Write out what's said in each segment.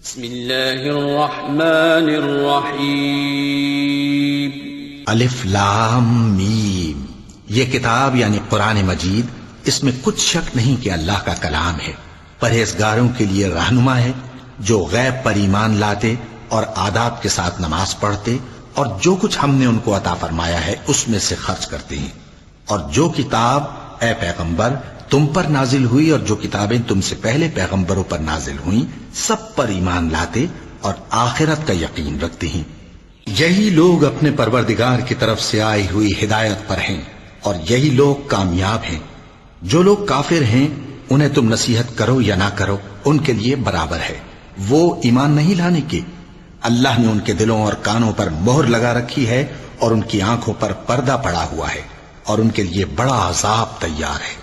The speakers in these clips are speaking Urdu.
بسم اللہ الرحمن الرحیم الف لام میم۔ یہ کتاب یعنی قرآن مجید، اس میں کچھ شک نہیں کہ اللہ کا کلام ہے، پرہیزگاروں کے لیے رہنما ہے، جو غیب پر ایمان لاتے اور آداب کے ساتھ نماز پڑھتے اور جو کچھ ہم نے ان کو عطا فرمایا ہے اس میں سے خرچ کرتے ہیں، اور جو کتاب اے پیغمبر تم پر نازل ہوئی اور جو کتابیں تم سے پہلے پیغمبروں پر نازل ہوئیں سب پر ایمان لاتے اور آخرت کا یقین رکھتے ہیں۔ یہی لوگ اپنے پروردگار کی طرف سے آئی ہوئی ہدایت پر ہیں اور یہی لوگ کامیاب ہیں۔ جو لوگ کافر ہیں انہیں تم نصیحت کرو یا نہ کرو ان کے لیے برابر ہے، وہ ایمان نہیں لانے کے۔ اللہ نے ان کے دلوں اور کانوں پر مہر لگا رکھی ہے اور ان کی آنکھوں پر پردہ پڑا ہوا ہے اور ان کے لیے بڑا عذاب تیار ہے۔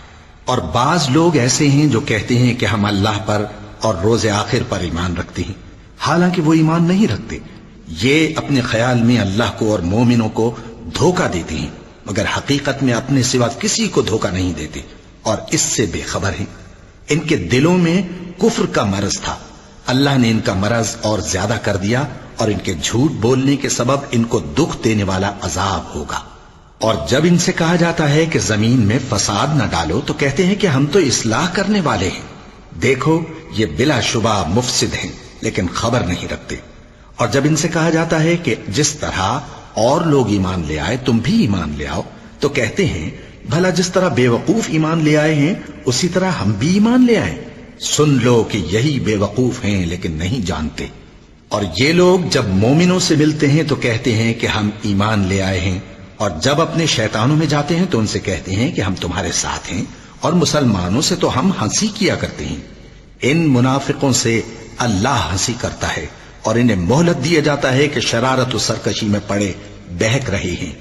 اور بعض لوگ ایسے ہیں جو کہتے ہیں کہ ہم اللہ پر اور روز آخر پر ایمان رکھتے ہیں، حالانکہ وہ ایمان نہیں رکھتے۔ یہ اپنے خیال میں اللہ کو اور مومنوں کو دھوکہ دیتے ہیں، مگر حقیقت میں اپنے سوا کسی کو دھوکہ نہیں دیتے اور اس سے بے خبر ہیں۔ ان کے دلوں میں کفر کا مرض تھا، اللہ نے ان کا مرض اور زیادہ کر دیا اور ان کے جھوٹ بولنے کے سبب ان کو دکھ دینے والا عذاب ہوگا۔ اور جب ان سے کہا جاتا ہے کہ زمین میں فساد نہ ڈالو تو کہتے ہیں کہ ہم تو اصلاح کرنے والے ہیں۔ دیکھو یہ بلا شبہ مفسد ہیں لیکن خبر نہیں رکھتے۔ اور جب ان سے کہا جاتا ہے کہ جس طرح اور لوگ ایمان لے آئے تم بھی ایمان لے آؤ تو کہتے ہیں بھلا جس طرح بے وقوف ایمان لے آئے ہیں اسی طرح ہم بھی ایمان لے آئیں۔ سن لو کہ یہی بے وقوف ہیں لیکن نہیں جانتے۔ اور یہ لوگ جب مومنوں سے ملتے ہیں تو کہتے ہیں کہ ہم ایمان لے آئے ہیں، اور جب اپنے شیطانوں میں جاتے ہیں تو ان سے کہتے ہیں کہ ہم تمہارے ساتھ ہیں، اور مسلمانوں سے تو ہم ہنسی کیا کرتے ہیں۔ ان منافقوں سے اللہ ہنسی کرتا ہے اور انہیں مہلت دیا جاتا ہے کہ شرارت و سرکشی میں پڑے بہک رہے ہیں۔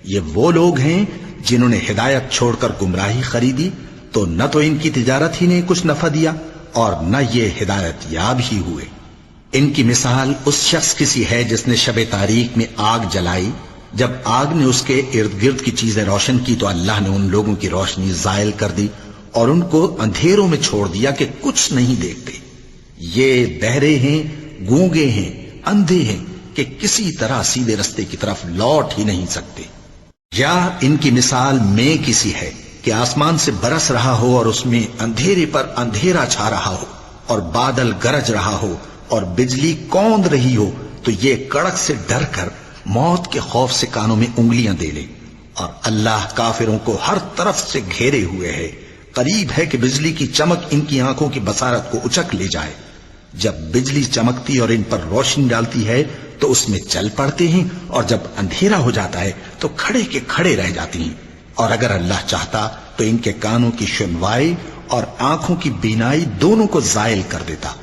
یہ وہ لوگ ہیں جنہوں نے ہدایت چھوڑ کر گمراہی خریدی، تو نہ تو ان کی تجارت ہی نے کچھ نفع دیا اور نہ یہ ہدایت یاب ہی ہوئے۔ ان کی مثال اس شخص کی سی ہے جس نے شب تاریک میں آگ جلائی، جب آگ نے اس کے ارد گرد کی چیزیں روشن کی تو اللہ نے ان لوگوں کی روشنی زائل کر دی اور ان کو اندھیروں میں چھوڑ دیا کہ کچھ نہیں دیکھتے۔ یہ بہرے ہیں، گونگے ہیں، اندھے ہیں کہ کسی طرح سیدھے رستے کی طرف لوٹ ہی نہیں سکتے۔ یا ان کی مثال میں کسی ہے کہ آسمان سے برس رہا ہو اور اس میں اندھیرے پر اندھیرا چھا رہا ہو اور بادل گرج رہا ہو اور بجلی کوند رہی ہو تو یہ کڑک سے ڈر کر موت کے خوف سے کانوں میں انگلیاں دے لے۔ اور اللہ کافروں کو ہر طرف سے گھیرے ہوئے ہے، قریب ہے کہ بجلی کی چمک ان کی آنکھوں کی بصارت کو اچک لے جائے۔ جب بجلی چمکتی اور ان پر روشنی ڈالتی ہے تو اس میں چل پڑتے ہیں، اور جب اندھیرا ہو جاتا ہے تو کھڑے کے کھڑے رہ جاتے ہیں۔ اور اگر اللہ چاہتا تو ان کے کانوں کی سنوائی اور آنکھوں کی بینائی دونوں کو زائل کر دیتا۔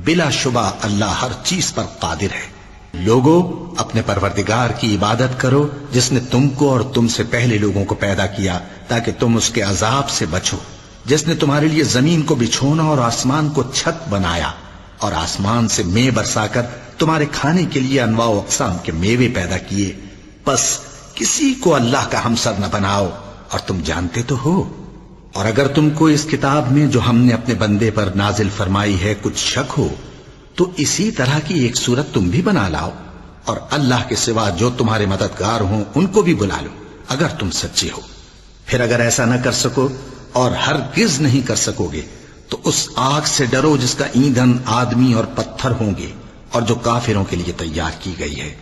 بلا شبہ اللہ ہر چیز پر قادر ہے۔ لوگو اپنے پروردگار کی عبادت کرو جس نے تم کو اور تم سے پہلے لوگوں کو پیدا کیا تاکہ تم اس کے عذاب سے بچو، جس نے تمہارے لیے زمین کو بچھونا اور آسمان کو چھت بنایا اور آسمان سے مے برسا کر تمہارے کھانے کے لیے انواع و اقسام کے میوے پیدا کیے۔ پس کسی کو اللہ کا ہمسر نہ بناؤ اور تم جانتے تو ہو۔ اور اگر تم کو اس کتاب میں جو ہم نے اپنے بندے پر نازل فرمائی ہے کچھ شک ہو تو اسی طرح کی ایک صورت تم بھی بنا لاؤ، اور اللہ کے سوا جو تمہارے مددگار ہوں ان کو بھی بلا لو اگر تم سچے ہو۔ پھر اگر ایسا نہ کر سکو اور ہرگز نہیں کر سکو گے تو اس آگ سے ڈرو جس کا ایندھن آدمی اور پتھر ہوں گے اور جو کافروں کے لیے تیار کی گئی ہے۔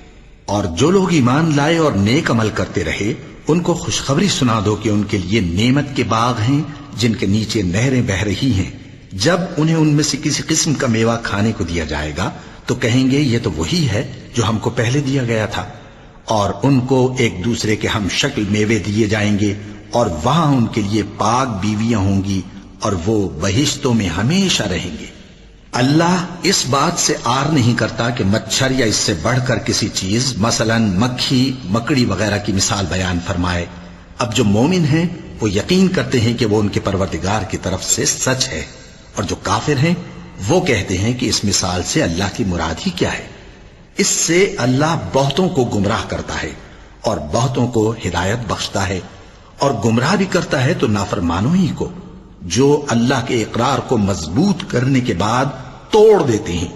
اور جو لوگ ایمان لائے اور نیک عمل کرتے رہے ان کو خوشخبری سنا دو کہ ان کے لیے نعمت کے باغ ہیں جن کے نیچے نہریں بہہ رہی ہیں۔ جب انہیں ان میں سے کسی قسم کا میوہ کھانے کو دیا جائے گا تو کہیں گے یہ تو وہی ہے جو ہم کو پہلے دیا گیا تھا، اور ان کو ایک دوسرے کے ہم شکل میوے دیے جائیں گے، اور وہاں ان کے لیے پاک بیویاں ہوں گی اور وہ بہشتوں میں ہمیشہ رہیں گے۔ اللہ اس بات سے آر نہیں کرتا کہ مچھر یا اس سے بڑھ کر کسی چیز مثلا مکھی مکڑی وغیرہ کی مثال بیان فرمائے۔ اب جو مومن ہیں وہ یقین کرتے ہیں کہ وہ ان کے پروردگار کی طرف سے سچ ہے، اور جو کافر ہیں وہ کہتے ہیں کہ اس مثال سے اللہ کی مراد ہی کیا ہے۔ اس سے اللہ بہتوں کو گمراہ کرتا ہے اور بہتوں کو ہدایت بخشتا ہے، اور گمراہ بھی کرتا ہے تو نافرمانوں ہی کو، جو اللہ کے اقرار کو مضبوط کرنے کے بعد توڑ دیتے ہیں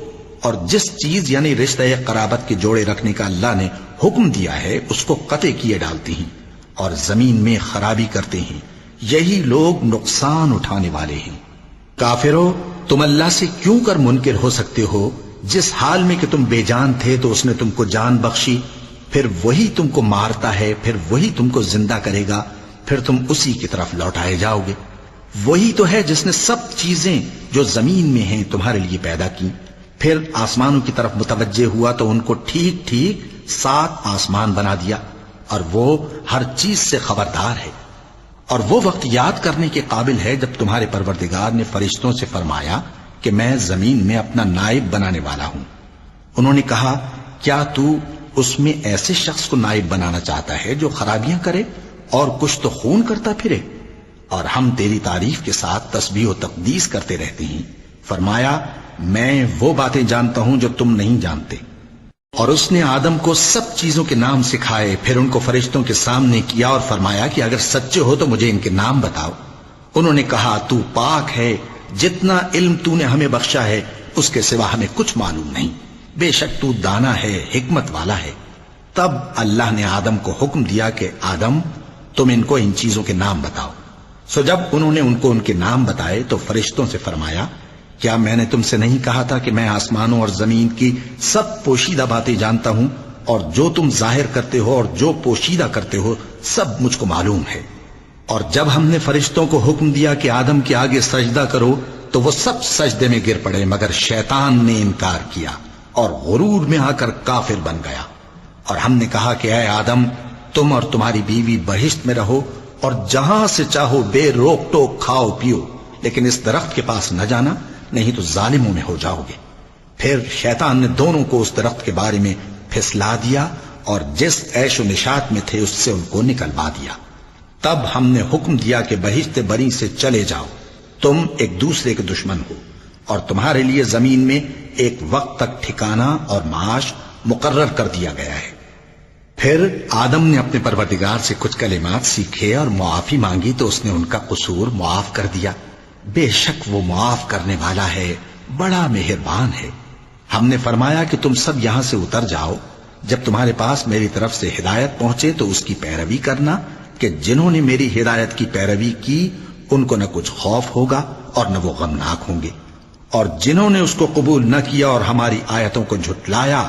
اور جس چیز یعنی رشتہ قرابت کے جوڑے رکھنے کا اللہ نے حکم دیا ہے اس کو قطع کیے ڈالتے ہیں اور زمین میں خرابی کرتے ہیں، یہی لوگ نقصان اٹھانے والے ہیں۔ کافرو، تم اللہ سے کیوں کر منکر ہو سکتے ہو؟ جس حال میں کہ تم بے جان تھے تو اس نے تم کو جان بخشی، پھر وہی تم کو مارتا ہے، پھر وہی تم کو زندہ کرے گا، پھر تم اسی کی طرف لوٹائے جاؤ گے۔ وہی تو ہے جس نے سب چیزیں جو زمین میں ہیں تمہارے لیے پیدا کی، پھر آسمانوں کی طرف متوجہ ہوا تو ان کو ٹھیک ٹھیک 7 آسمان بنا دیا، اور وہ ہر چیز سے خبردار ہے۔ اور وہ وقت یاد کرنے کے قابل ہے جب تمہارے پروردگار نے فرشتوں سے فرمایا کہ میں زمین میں اپنا نائب بنانے والا ہوں۔ انہوں نے کہا، کیا تو اس میں ایسے شخص کو نائب بنانا چاہتا ہے جو خرابیاں کرے اور کچھ تو خون کرتا پھرے؟ اور ہم تیری تعریف کے ساتھ تسبیح و تقدیس کرتے رہتے ہیں۔ فرمایا، میں وہ باتیں جانتا ہوں جو تم نہیں جانتے۔ اور اس نے آدم کو سب چیزوں کے نام سکھائے، پھر ان کو فرشتوں کے سامنے کیا اور فرمایا کہ اگر سچے ہو تو مجھے ان کے نام بتاؤ۔ انہوں نے کہا، تو پاک ہے، جتنا علم تو نے ہمیں بخشا ہے اس کے سوا ہمیں کچھ معلوم نہیں، بے شک تو دانا ہے، حکمت والا ہے۔ تب اللہ نے آدم کو حکم دیا کہ آدم، تم ان کو ان چیزوں کے نام بتاؤ۔ سو جب انہوں نے ان کو ان کے نام بتائے تو فرشتوں سے فرمایا، کیا میں نے تم سے نہیں کہا تھا کہ میں آسمانوں اور زمین کی سب پوشیدہ باتیں جانتا ہوں، اور جو تم ظاہر کرتے ہو اور جو پوشیدہ کرتے ہو سب مجھ کو معلوم ہے۔ اور جب ہم نے فرشتوں کو حکم دیا کہ آدم کے آگے سجدہ کرو تو وہ سب سجدے میں گر پڑے، مگر شیطان نے انکار کیا اور غرور میں آ کر کافر بن گیا۔ اور ہم نے کہا کہ اے آدم، تم اور تمہاری بیوی بہشت میں رہو اور جہاں سے چاہو بے روک ٹوک کھاؤ پیو، لیکن اس درخت کے پاس نہ جانا، نہیں تو ظالموں میں ہو جاؤ گے۔ پھر شیطان نے دونوں کو اس درخت کے بارے میں پھسلا دیا اور جس عیش و نشاط میں تھے اس سے ان کو نکلوا دیا۔ تب ہم نے حکم دیا کہ بہشت بری سے چلے جاؤ، تم ایک دوسرے کے دشمن ہو، اور تمہارے لیے زمین میں ایک وقت تک ٹھکانہ اور معاش مقرر کر دیا گیا ہے۔ پھر آدم نے اپنے پروردگار سے کچھ کلمات سیکھے اور معافی مانگی تو اس نے ان کا قصور معاف کر دیا۔ بے شک وہ معاف کرنے والا ہے، بڑا مہربان ہے۔ ہم نے فرمایا کہ تم سب یہاں سے اتر جاؤ، جب تمہارے پاس میری طرف سے ہدایت پہنچے تو اس کی پیروی کرنا، کہ جنہوں نے میری ہدایت کی پیروی کی ان کو نہ کچھ خوف ہوگا اور نہ وہ غمناک ہوں گے، اور جنہوں نے اس کو قبول نہ کیا اور ہماری آیتوں کو جھٹلایا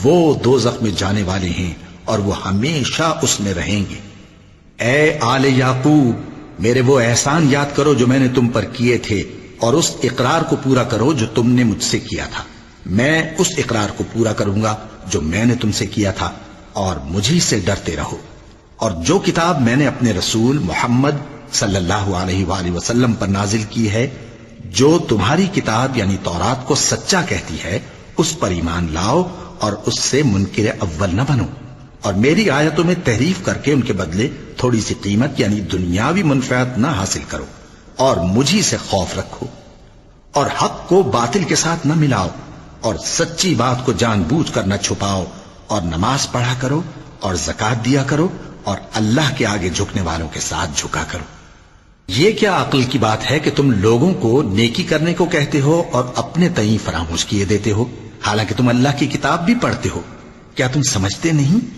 وہ دوزخ میں جانے والے ہیں اور وہ ہمیشہ اس میں رہیں گے۔ اے آل یعقوب، میرے وہ احسان یاد کرو جو میں نے تم پر کیے تھے، اور اس اقرار کو پورا کرو جو تم نے مجھ سے کیا تھا۔ میں اس اقرار کو پورا کروں گا جو میں نے تم سے کیا تھا، اور مجھے سے ڈرتے رہو۔ اور جو کتاب میں نے اپنے رسول محمد صلی اللہ علیہ وآلہ وسلم پر نازل کی ہے، جو تمہاری کتاب یعنی تورات کو سچا کہتی ہے، اس پر ایمان لاؤ اور اس سے منکر اول نہ بنو، اور میری آیتوں میں تحریف کر کے ان کے بدلے تھوڑی سی قیمت یعنی دنیاوی منفعت نہ حاصل کرو، اور مجھی سے خوف رکھو، اور حق کو باطل کے ساتھ نہ ملاؤ، اور سچی بات کو جان بوجھ کر نہ چھپاؤ، اور نماز پڑھا کرو اور زکوٰۃ دیا کرو، اور اللہ کے آگے جھکنے والوں کے ساتھ جھکا کرو۔ یہ کیا عقل کی بات ہے کہ تم لوگوں کو نیکی کرنے کو کہتے ہو اور اپنے تئیں فراموش کیے دیتے ہو، حالانکہ تم اللہ کی کتاب بھی پڑھتے ہو؟ کیا تم سمجھتے نہیں؟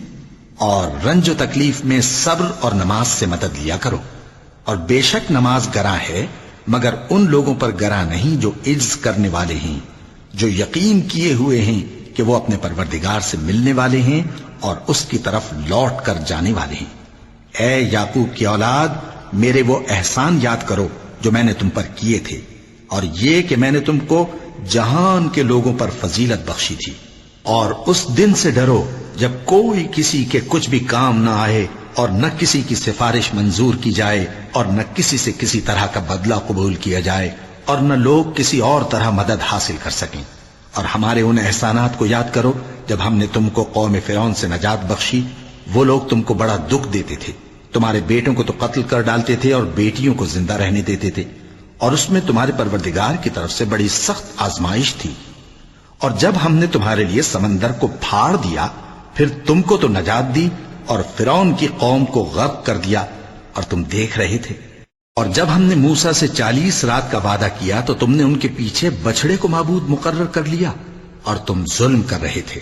اور رنج و تکلیف میں صبر اور نماز سے مدد لیا کرو، اور بے شک نماز گراں ہے، مگر ان لوگوں پر گراں نہیں جو عجز کرنے والے ہیں، جو یقین کیے ہوئے ہیں کہ وہ اپنے پروردگار سے ملنے والے ہیں اور اس کی طرف لوٹ کر جانے والے ہیں۔ اے یعقوب کی اولاد، میرے وہ احسان یاد کرو جو میں نے تم پر کیے تھے، اور یہ کہ میں نے تم کو جہان کے لوگوں پر فضیلت بخشی تھی۔ اور اس دن سے ڈرو جب کوئی کسی کے کچھ بھی کام نہ آئے، اور نہ کسی کی سفارش منظور کی جائے، اور نہ کسی سے کسی طرح کا بدلہ قبول کیا جائے، اور نہ لوگ کسی اور طرح مدد حاصل کر سکیں۔ اور ہمارے ان احسانات کو یاد کرو جب ہم نے تم کو قوم فرعون سے نجات بخشی۔ وہ لوگ تم کو بڑا دکھ دیتے تھے، تمہارے بیٹوں کو تو قتل کر ڈالتے تھے اور بیٹیوں کو زندہ رہنے دیتے تھے، اور اس میں تمہارے پروردگار کی طرف سے بڑی سخت آزمائش تھی۔ اور جب ہم نے تمہارے لیے سمندر کو پھاڑ دیا، پھر تم کو تو نجات دی اور فرعون کی قوم کو غرق کر دیا، اور تم دیکھ رہے تھے۔ اور جب ہم نے موسیٰ سے 40 رات کا وعدہ کیا تو تم نے ان کے پیچھے بچڑے کو معبود مقرر کر لیا، اور تم ظلم کر رہے تھے،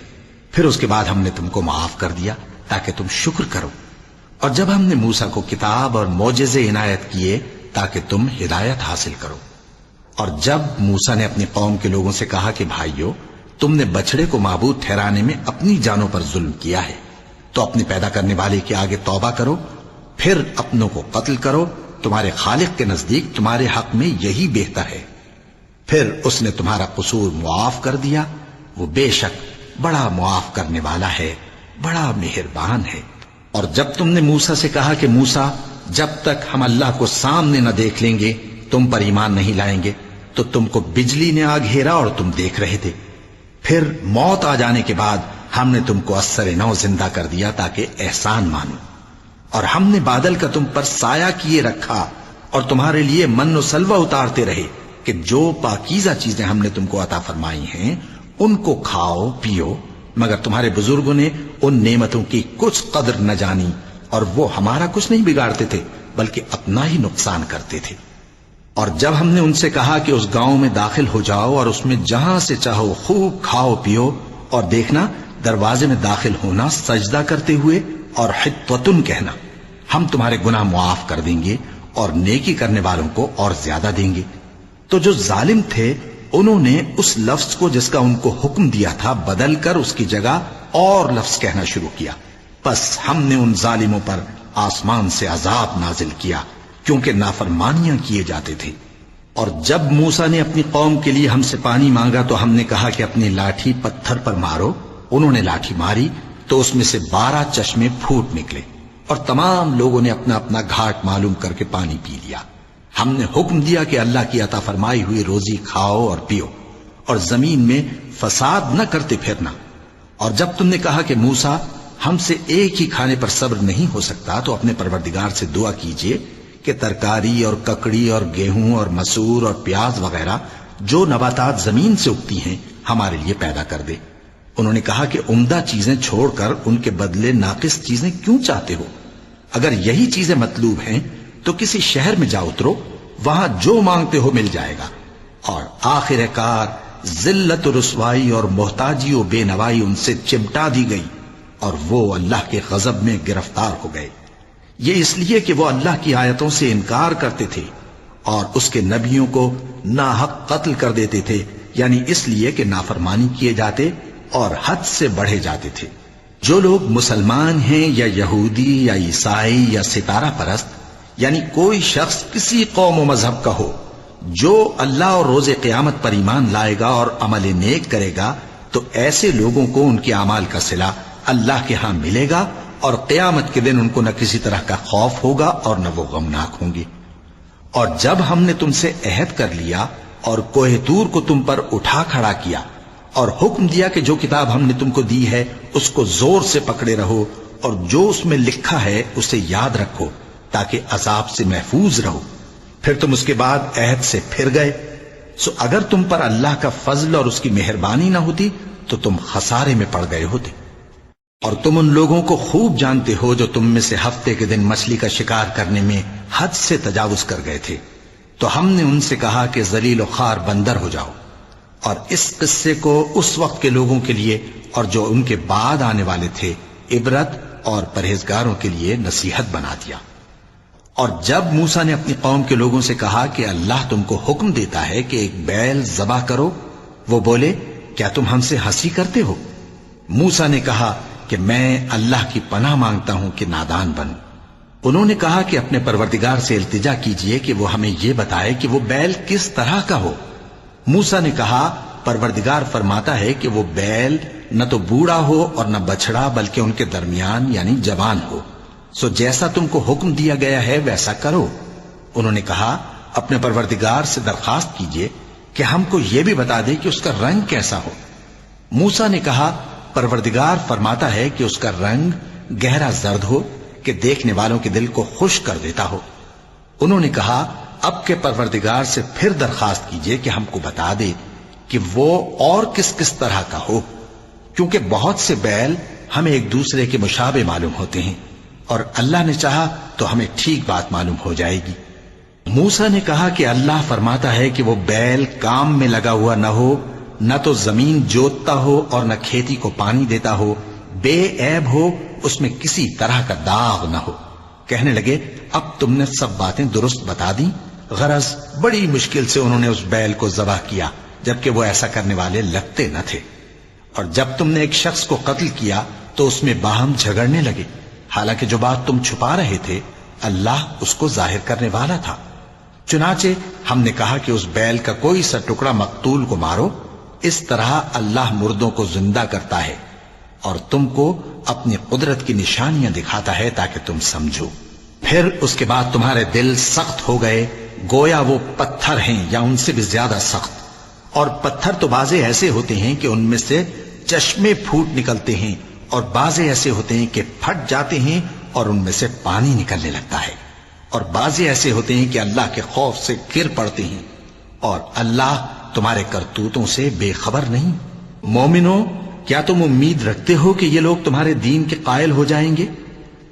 پھر اس کے بعد ہم نے تم کو معاف کر دیا تاکہ تم شکر کرو۔ اور جب ہم نے موسیٰ کو کتاب اور معجزے عنایت کیے تاکہ تم ہدایت حاصل کرو۔ اور جب موسیٰ نے اپنی قوم کے لوگوں سے کہا کہ بھائیو، تم نے بچڑے کو معبود ٹھہرانے میں اپنی جانوں پر ظلم کیا ہے، تو اپنے پیدا کرنے والے کے آگے توبہ کرو، پھر اپنوں کو قتل کرو، تمہارے خالق کے نزدیک تمہارے حق میں یہی بہتر ہے۔ پھر اس نے تمہارا قصور معاف کر دیا، وہ بے شک بڑا معاف کرنے والا ہے، بڑا مہربان ہے۔ اور جب تم نے موسیٰ سے کہا کہ موسیٰ، جب تک ہم اللہ کو سامنے نہ دیکھ لیں گے تم پر ایمان نہیں لائیں گے، تو تم کو بجلی نے آ گھیرا اور تم دیکھ رہے تھے، پھر موت آ جانے کے بعد ہم نے تم کو اثر نو زندہ کر دیا تاکہ احسان مانو۔ اور ہم نے بادل کا تم پر سایہ کیے رکھا اور تمہارے لیے من و سلوہ اتارتے رہے کہ جو پاکیزہ چیزیں ہم نے تم کو عطا فرمائی ہیں ان کو کھاؤ پیو، مگر تمہارے بزرگوں نے ان نعمتوں کی کچھ قدر نہ جانی، اور وہ ہمارا کچھ نہیں بگاڑتے تھے بلکہ اپنا ہی نقصان کرتے تھے۔ اور جب ہم نے ان سے کہا کہ اس گاؤں میں داخل ہو جاؤ اور اس میں جہاں سے چاہو خوب کھاؤ پیو، اور دیکھنا دروازے میں داخل ہونا سجدہ کرتے ہوئے اور حطوتن کہنا، ہم تمہارے گناہ معاف کر دیں گے اور نیکی کرنے والوں کو اور زیادہ دیں گے۔ تو جو ظالم تھے انہوں نے اس لفظ کو جس کا ان کو حکم دیا تھا بدل کر اس کی جگہ اور لفظ کہنا شروع کیا، پس ہم نے ان ظالموں پر آسمان سے عذاب نازل کیا کیونکہ نافرمانیاں کیے جاتے تھے۔ اور جب موسیٰ نے اپنی قوم کے لیے ہم سے پانی مانگا تو ہم نے کہا کہ اپنی لاٹھی پتھر پر مارو، انہوں نے لاٹھی ماری تو اس میں سے 12 چشمے پھوٹ نکلے، اور تمام لوگوں نے اپنا اپنا گھاٹ معلوم کر کے پانی پی لیا۔ ہم نے حکم دیا کہ اللہ کی عطا فرمائی ہوئی روزی کھاؤ اور پیو، اور زمین میں فساد نہ کرتے پھرنا۔ اور جب تم نے کہا کہ موسیٰ، ہم سے ایک ہی کھانے پر صبر نہیں ہو سکتا، تو اپنے پروردگار سے دعا کیجئے کہ ترکاری اور ککڑی اور گیہوں اور مسور اور پیاز وغیرہ جو نباتات زمین سے اگتی ہیں ہمارے لیے پیدا کر دے۔ انہوں نے کہا کہ عمدہ چیزیں چھوڑ کر ان کے بدلے ناقص چیزیں کیوں چاہتے ہو؟ اگر یہی چیزیں مطلوب ہیں تو کسی شہر میں جا اترو، وہاں جو مانگتے ہو مل جائے گا۔ اور آخر کار ذلت و رسوائی اور محتاجی و بے نوائی ان سے چمٹا دی گئی، اور وہ اللہ کے غضب میں گرفتار ہو گئے۔ یہ اس لیے کہ وہ اللہ کی آیتوں سے انکار کرتے تھے اور اس کے نبیوں کو ناحق قتل کر دیتے تھے، یعنی اس لیے کہ نافرمانی کیے جاتے اور حد سے بڑھے جاتے تھے۔ جو لوگ مسلمان ہیں یا یہودی یا عیسائی یا ستارہ پرست، یعنی کوئی شخص کسی قوم و مذہب کا ہو، جو اللہ اور روز قیامت پر ایمان لائے گا اور عمل نیک کرے گا، تو ایسے لوگوں کو ان کے اعمال کا صلہ اللہ کے ہاں ملے گا، اور قیامت کے دن ان کو نہ کسی طرح کا خوف ہوگا اور نہ وہ غمناک ہوں گے۔ اور جب ہم نے تم سے عہد کر لیا اور کوہ طور کو تم پر اٹھا کھڑا کیا اور حکم دیا کہ جو کتاب ہم نے تم کو دی ہے اس کو زور سے پکڑے رہو، اور جو اس میں لکھا ہے اسے یاد رکھو تاکہ عذاب سے محفوظ رہو، پھر تم اس کے بعد عہد سے پھر گئے، سو اگر تم پر اللہ کا فضل اور اس کی مہربانی نہ ہوتی تو تم خسارے میں پڑ گئے ہوتے۔ اور تم ان لوگوں کو خوب جانتے ہو جو تم میں سے ہفتے کے دن مچھلی کا شکار کرنے میں حد سے تجاوز کر گئے تھے، تو ہم نے ان سے کہا کہ ذلیل و خوار بندر ہو جاؤ، اور اس قصے کو اس وقت کے لوگوں کے لیے اور جو ان کے بعد آنے والے تھے عبرت اور پرہیزگاروں کے لیے نصیحت بنا دیا۔ اور جب موسیٰ نے اپنی قوم کے لوگوں سے کہا کہ اللہ تم کو حکم دیتا ہے کہ ایک بیل ذبح کرو، وہ بولے کیا تم ہم سے ہنسی کرتے ہو؟ موسیٰ نے کہا کہ میں اللہ کی پناہ مانگتا ہوں کہ نادان بنوں۔ انہوں نے کہا کہ اپنے پروردگار سے التجا کیجئے کہ وہ ہمیں یہ بتائے کہ وہ بیل کس طرح کا ہو۔ موسیٰ نے کہا پروردگار فرماتا ہے کہ وہ بیل نہ تو بوڑھا ہو اور نہ بچڑا بلکہ ان کے درمیان یعنی جوان ہو، سو جیسا تم کو حکم دیا گیا ہے ویسا کرو۔ انہوں نے کہا اپنے پروردگار سے درخواست کیجئے کہ ہم کو یہ بھی بتا دے کہ اس کا رنگ کیسا ہو۔ موسیٰ نے کہا پروردگار فرماتا ہے کہ اس کا رنگ گہرا زرد ہو کہ دیکھنے والوں کے دل کو خوش کر دیتا ہو۔ انہوں نے کہا اب کے پروردگار سے پھر درخواست کیجئے کہ ہم کو بتا دے کہ وہ اور کس کس طرح کا ہو، کیونکہ بہت سے بیل ہمیں ایک دوسرے کے مشابہ معلوم ہوتے ہیں، اور اللہ نے چاہا تو ہمیں ٹھیک بات معلوم ہو جائے گی۔ موسیٰ نے کہا کہ اللہ فرماتا ہے کہ وہ بیل کام میں لگا ہوا نہ ہو نہ تو زمین جوتتا ہو اور نہ کھیتی کو پانی دیتا ہو، بے عیب ہو، اس میں کسی طرح کا داغ نہ ہو۔ کہنے لگے اب تم نے سب باتیں درست بتا دی۔ غرض بڑی مشکل سے انہوں نے اس بیل کو ذبح کیا، جبکہ وہ ایسا کرنے والے لگتے نہ تھے۔ اور جب تم نے ایک شخص کو قتل کیا تو اس میں باہم جھگڑنے لگے، حالانکہ جو بات تم چھپا رہے تھے اللہ اس کو ظاہر کرنے والا تھا۔ چنانچہ ہم نے کہا کہ اس بیل کا کوئی سا ٹکڑا مقتول کو مارو، اس طرح اللہ مردوں کو زندہ کرتا ہے اور تم کو اپنی قدرت کی نشانیاں دکھاتا ہے تاکہ تم سمجھو۔ پھر اس کے بعد تمہارے دل سخت ہو گئے، گویا وہ پتھر ہیں یا ان سے بھی زیادہ سخت۔ اور پتھر تو بعضے ایسے ہوتے ہیں کہ ان میں سے چشمے پھوٹ نکلتے ہیں، اور بعضے ایسے ہوتے ہیں کہ پھٹ جاتے ہیں اور ان میں سے پانی نکلنے لگتا ہے، اور بعضے ایسے ہوتے ہیں کہ اللہ کے خوف سے گر پڑتے ہیں، اور اللہ تمہارے کرتوتوں سے بے خبر نہیں۔ مومنو، کیا تم امید رکھتے ہو کہ یہ لوگ تمہارے دین کے قائل ہو جائیں گے؟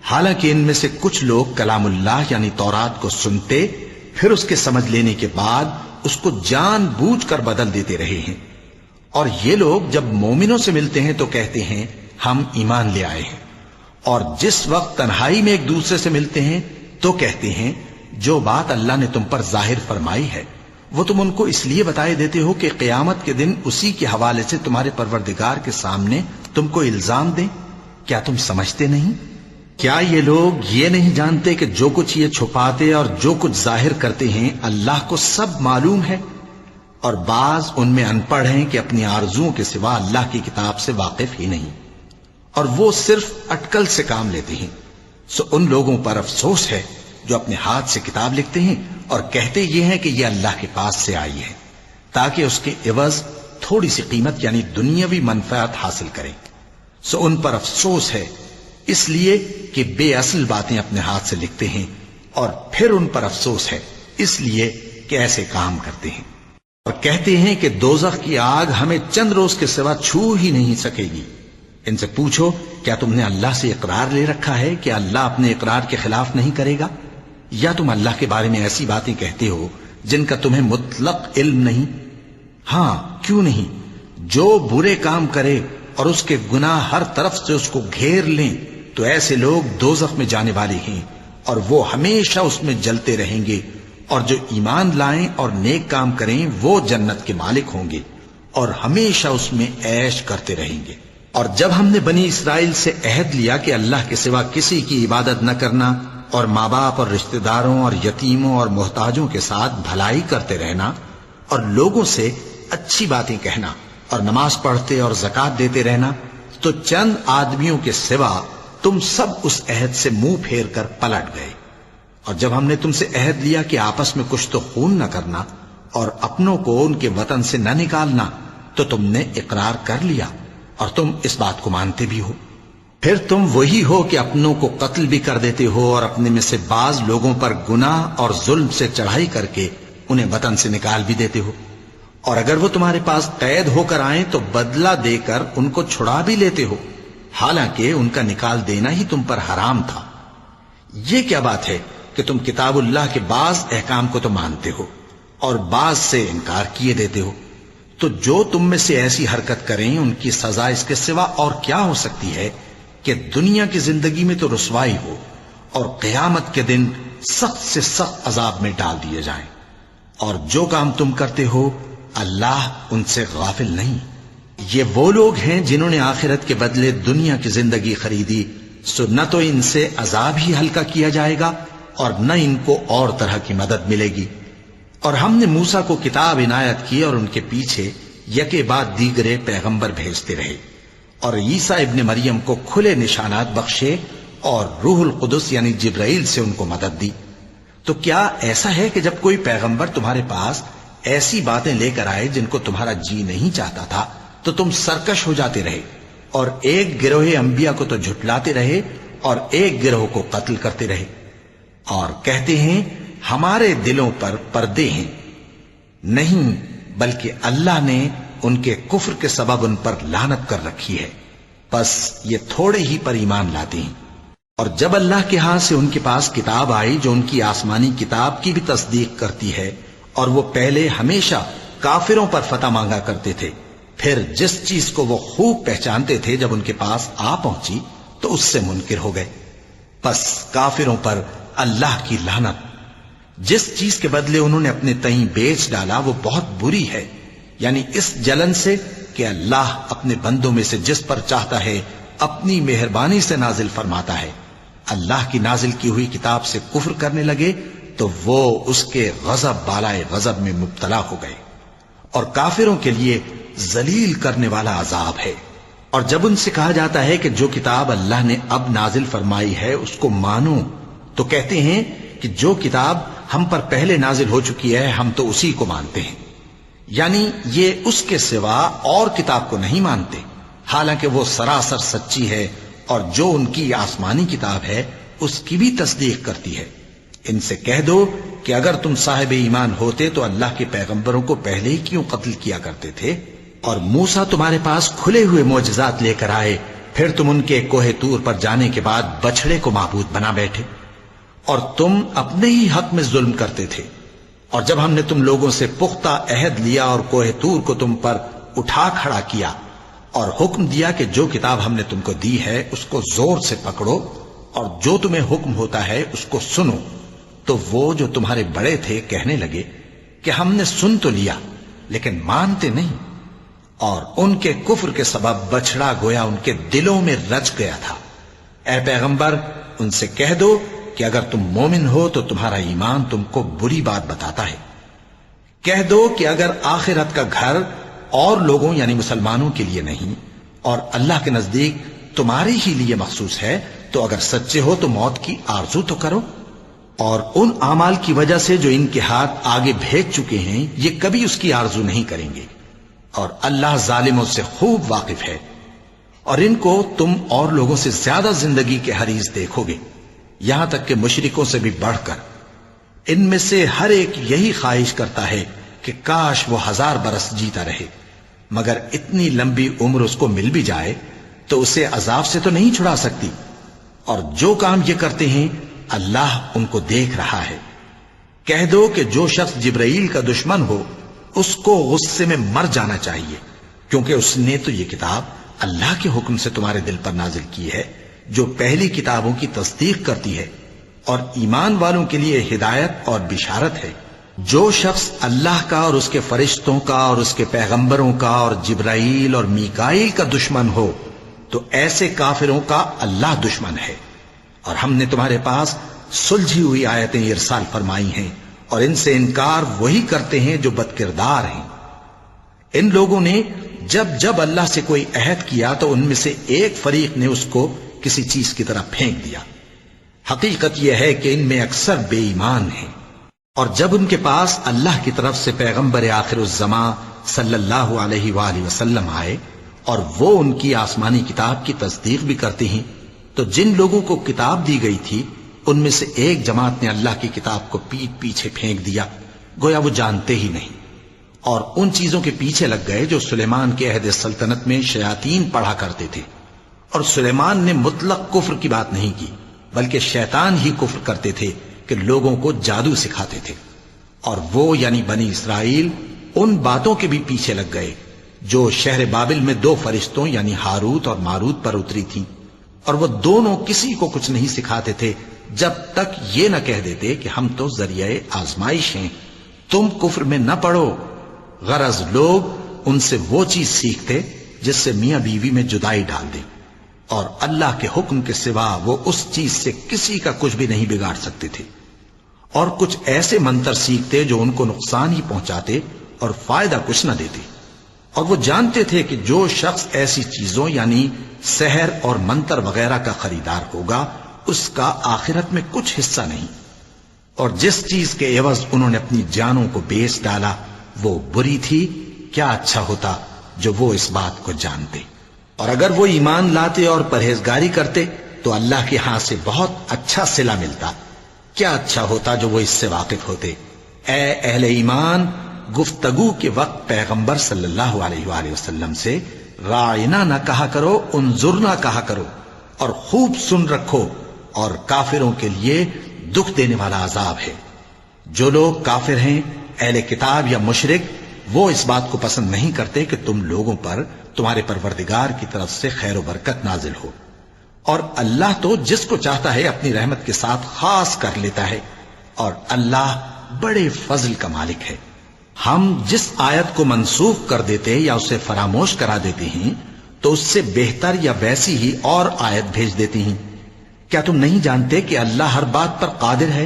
حالانکہ ان میں سے کچھ لوگ کلام اللہ یعنی تورات کو سنتے، پھر اس کے سمجھ لینے کے بعد اس کو جان بوجھ کر بدل دیتے رہے ہیں۔ اور یہ لوگ جب مومنوں سے ملتے ہیں تو کہتے ہیں ہم ایمان لے آئے ہیں، اور جس وقت تنہائی میں ایک دوسرے سے ملتے ہیں تو کہتے ہیں جو بات اللہ نے تم پر ظاہر فرمائی ہے وہ تم ان کو اس لیے بتائے دیتے ہو کہ قیامت کے دن اسی کے حوالے سے تمہارے پروردگار کے سامنے تم کو الزام دیں۔ کیا تم سمجھتے نہیں؟ کیا یہ لوگ یہ نہیں جانتے کہ جو کچھ یہ چھپاتے اور جو کچھ ظاہر کرتے ہیں اللہ کو سب معلوم ہے؟ اور بعض ان میں ان پڑھ ہیں کہ اپنی آرزوؤں کے سوا اللہ کی کتاب سے واقف ہی نہیں، اور وہ صرف اٹکل سے کام لیتے ہیں۔ سو ان لوگوں پر افسوس ہے جو اپنے ہاتھ سے کتاب لکھتے ہیں اور کہتے یہ ہیں کہ یہ اللہ کے پاس سے آئی ہے، تاکہ اس کے عوض تھوڑی سی قیمت یعنی دنیاوی منفعت حاصل کریں۔ سو ان پر افسوس ہے اس لیے کہ بے اصل باتیں اپنے ہاتھ سے لکھتے ہیں، اور پھر ان پر افسوس ہے اس لیے کہ ایسے کام کرتے ہیں، اور کہتے ہیں کہ دوزخ کی آگ ہمیں چند روز کے سوا چھو ہی نہیں سکے گی۔ ان سے پوچھو کیا تم نے اللہ سے اقرار لے رکھا ہے کہ اللہ اپنے اقرار کے خلاف نہیں کرے گا؟ یا تم اللہ کے بارے میں ایسی باتیں کہتے ہو جن کا تمہیں مطلق علم نہیں؟ ہاں کیوں نہیں، جو برے کام کرے اور اس کے گناہ ہر طرف سے اس کو گھیر لیں تو ایسے لوگ دوزخ میں جانے والے ہیں، اور وہ ہمیشہ اس میں جلتے رہیں گے، اور جو ایمان لائیں اور نیک کام کریں وہ جنت کے مالک ہوں گے اور ہمیشہ اس میں عیش کرتے رہیں گے۔ اور جب ہم نے بنی اسرائیل سے عہد لیا کہ اللہ کے سوا کسی کی عبادت نہ کرنا، اور ماں باپ اور رشتہ داروں اور یتیموں اور محتاجوں کے ساتھ بھلائی کرتے رہنا، اور لوگوں سے اچھی باتیں کہنا، اور نماز پڑھتے اور زکوٰۃ دیتے رہنا، تو چند آدمیوں کے سوا تم سب اس عہد سے منہ پھیر کر پلٹ گئے۔ اور جب ہم نے تم سے عہد لیا کہ آپس میں کچھ تو خون نہ کرنا اور اپنوں کو ان کے وطن سے نہ نکالنا، تو تم نے اقرار کر لیا اور تم اس بات کو مانتے بھی ہو۔ پھر تم وہی ہو کہ اپنوں کو قتل بھی کر دیتے ہو، اور اپنے میں سے بعض لوگوں پر گناہ اور ظلم سے چڑھائی کر کے انہیں وطن سے نکال بھی دیتے ہو، اور اگر وہ تمہارے پاس قید ہو کر آئیں تو بدلہ دے کر ان کو چھڑا بھی لیتے ہو، حالانکہ ان کا نکال دینا ہی تم پر حرام تھا۔ یہ کیا بات ہے کہ تم کتاب اللہ کے بعض احکام کو تو مانتے ہو اور بعض سے انکار کیے دیتے ہو؟ تو جو تم میں سے ایسی حرکت کریں ان کی سزا اس کے سوا اور کیا ہو سکتی ہے کہ دنیا کی زندگی میں تو رسوائی ہو اور قیامت کے دن سخت سے سخت عذاب میں ڈال دیے جائیں۔ اور جو کام تم کرتے ہو اللہ ان سے غافل نہیں۔ یہ وہ لوگ ہیں جنہوں نے آخرت کے بدلے دنیا کی زندگی خریدی، سو نہ تو ان سے عذاب ہی ہلکا کیا جائے گا اور نہ ان کو اور طرح کی مدد ملے گی۔ اور ہم نے موسیٰ کو کتاب عنایت کی اور ان کے پیچھے یکے بعد دیگرے پیغمبر بھیجتے رہے، اور عیسیٰ ابن مریم کو کھلے نشانات بخشے اور روح القدس یعنی جبرائیل سے ان کو مدد دی۔ تو کیا ایسا ہے کہ جب کوئی پیغمبر تمہارے پاس ایسی باتیں لے کر آئے جن کو تمہارا جی نہیں چاہتا تھا تو تم سرکش ہو جاتے رہے، اور ایک گروہ انبیاء کو تو جھٹلاتے رہے اور ایک گروہ کو قتل کرتے رہے، اور کہتے ہیں ہمارے دلوں پر پردے ہیں؟ نہیں، بلکہ اللہ نے ان کے کفر کے سبب ان پر لعنت کر رکھی ہے، بس یہ تھوڑے ہی پر ایمان لاتے ہیں۔ اور جب اللہ کے ہاں سے ان کے پاس کتاب آئی جو ان کی آسمانی کتاب کی بھی تصدیق کرتی ہے، اور وہ پہلے ہمیشہ کافروں پر فتح مانگا کرتے تھے، پھر جس چیز کو وہ خوب پہچانتے تھے جب ان کے پاس آ پہنچی تو اس سے منکر ہو گئے. پس کافروں پر اللہ کی لعنت. جس چیز کے بدلے انہوں نے اپنے تئیں بیچ ڈالا وہ بہت بری ہے، یعنی اس جلن سے کہ اللہ اپنے بندوں میں سے جس پر چاہتا ہے اپنی مہربانی سے نازل فرماتا ہے. اللہ کی نازل کی ہوئی کتاب سے کفر کرنے لگے تو وہ اس کے غضب بالائے غضب میں مبتلا ہو گئے، اور کافروں کے لیے ذلیل کرنے والا عذاب ہے. اور جب ان سے کہا جاتا ہے کہ جو کتاب اللہ نے اب نازل فرمائی ہے اس کو مانو، تو کہتے ہیں کہ جو کتاب ہم پر پہلے نازل ہو چکی ہے ہم تو اسی کو مانتے ہیں، یعنی یہ اس کے سوا اور کتاب کو نہیں مانتے، حالانکہ وہ سراسر سچی ہے، اور جو ان کی آسمانی کتاب ہے اس کی بھی تصدیق کرتی ہے. ان سے کہہ دو کہ اگر تم صاحب ایمان ہوتے تو اللہ کے پیغمبروں کو پہلے ہی کیوں قتل کیا کرتے تھے؟ اور موسیٰ تمہارے پاس کھلے ہوئے معجزات لے کر آئے، پھر تم ان کے کوہ طور پر جانے کے بعد بچڑے کو معبود بنا بیٹھے، اور تم اپنے ہی حق میں ظلم کرتے تھے. اور جب ہم نے تم لوگوں سے پختہ عہد لیا اور کوہ طور کو تم پر اٹھا کھڑا کیا اور حکم دیا کہ جو کتاب ہم نے تم کو دی ہے اس کو زور سے پکڑو اور جو تمہیں حکم ہوتا ہے اس کو سنو، تو وہ جو تمہارے بڑے تھے کہنے لگے کہ ہم نے سن تو لیا لیکن مانتے نہیں، اور ان کے کفر کے سبب بچڑا گویا ان کے دلوں میں رچ گیا تھا. اے پیغمبر ان سے کہہ دو کہ اگر تم مومن ہو تو تمہارا ایمان تم کو بری بات بتاتا ہے. کہہ دو کہ اگر آخرت کا گھر اور لوگوں یعنی مسلمانوں کے لیے نہیں اور اللہ کے نزدیک تمہارے ہی لیے مخصوص ہے تو اگر سچے ہو تو موت کی آرزو تو کرو، اور ان اعمال کی وجہ سے جو ان کے ہاتھ آگے بھیج چکے ہیں یہ کبھی اس کی آرزو نہیں کریں گے، اور اللہ ظالموں سے خوب واقف ہے. اور ان کو تم اور لوگوں سے زیادہ زندگی کے حریص دیکھو گے، یہاں تک کہ مشرکوں سے بھی بڑھ کر. ان میں سے ہر ایک یہی خواہش کرتا ہے کہ کاش وہ 1000 برس جیتا رہے، مگر اتنی لمبی عمر اس کو مل بھی جائے تو اسے عذاب سے تو نہیں چھڑا سکتی. اور جو کام یہ کرتے ہیں اللہ ان کو دیکھ رہا ہے. کہہ دو کہ جو شخص جبرائیل کا دشمن ہو اس کو غصے میں مر جانا چاہیے، کیونکہ اس نے تو یہ کتاب اللہ کے حکم سے تمہارے دل پر نازل کی ہے جو پہلی کتابوں کی تصدیق کرتی ہے اور ایمان والوں کے لیے ہدایت اور بشارت ہے. جو شخص اللہ کا اور اس کے فرشتوں کا اور اس کے پیغمبروں کا اور جبرائیل اور میکائیل کا دشمن ہو تو ایسے کافروں کا اللہ دشمن ہے. اور ہم نے تمہارے پاس سلجھی ہوئی آیتیں ارسال فرمائی ہیں اور ان سے انکار وہی کرتے ہیں جو بد کردار ہیں. ان لوگوں نے جب جب اللہ سے کوئی عہد کیا تو ان میں سے ایک فریق نے اس کو کسی چیز کی طرح پھینک دیا. حقیقت یہ ہے کہ ان میں اکثر بے ایمان ہیں. اور جب ان کے پاس اللہ کی طرف سے پیغمبر آخر الزمان صلی اللہ علیہ وآلہ وسلم آئے اور وہ ان کی آسمانی کتاب کی تصدیق بھی کرتے ہیں تو جن لوگوں کو کتاب دی گئی تھی ان میں سے ایک جماعت نے اللہ کی کتاب کو پیٹ پیچھے پھینک دیا گویا وہ جانتے ہی نہیں، اور ان چیزوں کے پیچھے لگ گئے جو سلیمان کے عہد سلطنت میں شیاطین پڑھا کرتے تھے. اور سلیمان نے مطلق کفر کی بات نہیں کی بلکہ شیطان ہی کفر کرتے تھے کہ لوگوں کو جادو سکھاتے تھے. اور وہ یعنی بنی اسرائیل ان باتوں کے بھی پیچھے لگ گئے جو شہر بابل میں 2 فرشتوں یعنی ہاروت اور ماروت پر اتری تھی، اور وہ دونوں کسی کو کچھ نہیں سکھاتے تھے جب تک یہ نہ کہہ دیتے کہ ہم تو ذریعہ آزمائش ہیں، تم کفر میں نہ پڑو. غرض لوگ ان سے وہ چیز سیکھتے جس سے میاں بیوی میں جدائی ڈال دے، اور اللہ کے حکم کے سوا وہ اس چیز سے کسی کا کچھ بھی نہیں بگاڑ سکتے تھے. اور کچھ ایسے منتر سیکھتے جو ان کو نقصان ہی پہنچاتے اور فائدہ کچھ نہ دیتے. اور وہ جانتے تھے کہ جو شخص ایسی چیزوں یعنی سحر اور منتر وغیرہ کا خریدار ہوگا اس کا آخرت میں کچھ حصہ نہیں، اور جس چیز کے عوض انہوں نے اپنی جانوں کو بیچ ڈالا وہ بری تھی. کیا اچھا ہوتا جو وہ اس بات کو جانتے. اور اگر وہ ایمان لاتے اور پرہیزگاری کرتے تو اللہ کے ہاں سے بہت اچھا صلہ ملتا. کیا اچھا ہوتا جو وہ اس سے واقف ہوتے. اے اہل ایمان، گفتگو کے وقت پیغمبر صلی اللہ علیہ وآلہ وسلم سے رائنا نہ کہا کرو، انظرنا کہا کرو، اور خوب سن رکھو، اور کافروں کے لیے دکھ دینے والا عذاب ہے. جو لوگ کافر ہیں، اہل کتاب یا مشرک، وہ اس بات کو پسند نہیں کرتے کہ تم لوگوں پر تمہارے پروردگار کی طرف سے خیر و برکت نازل ہو، اور اللہ تو جس کو چاہتا ہے اپنی رحمت کے ساتھ خاص کر لیتا ہے، اور اللہ بڑے فضل کا مالک ہے۔ ہم جس آیت کو منسوخ کر دیتے یا اسے فراموش کرا دیتے ہیں تو اس سے بہتر یا ویسی ہی اور آیت بھیج دیتی ہیں۔ کیا تم نہیں جانتے کہ اللہ ہر بات پر قادر ہے؟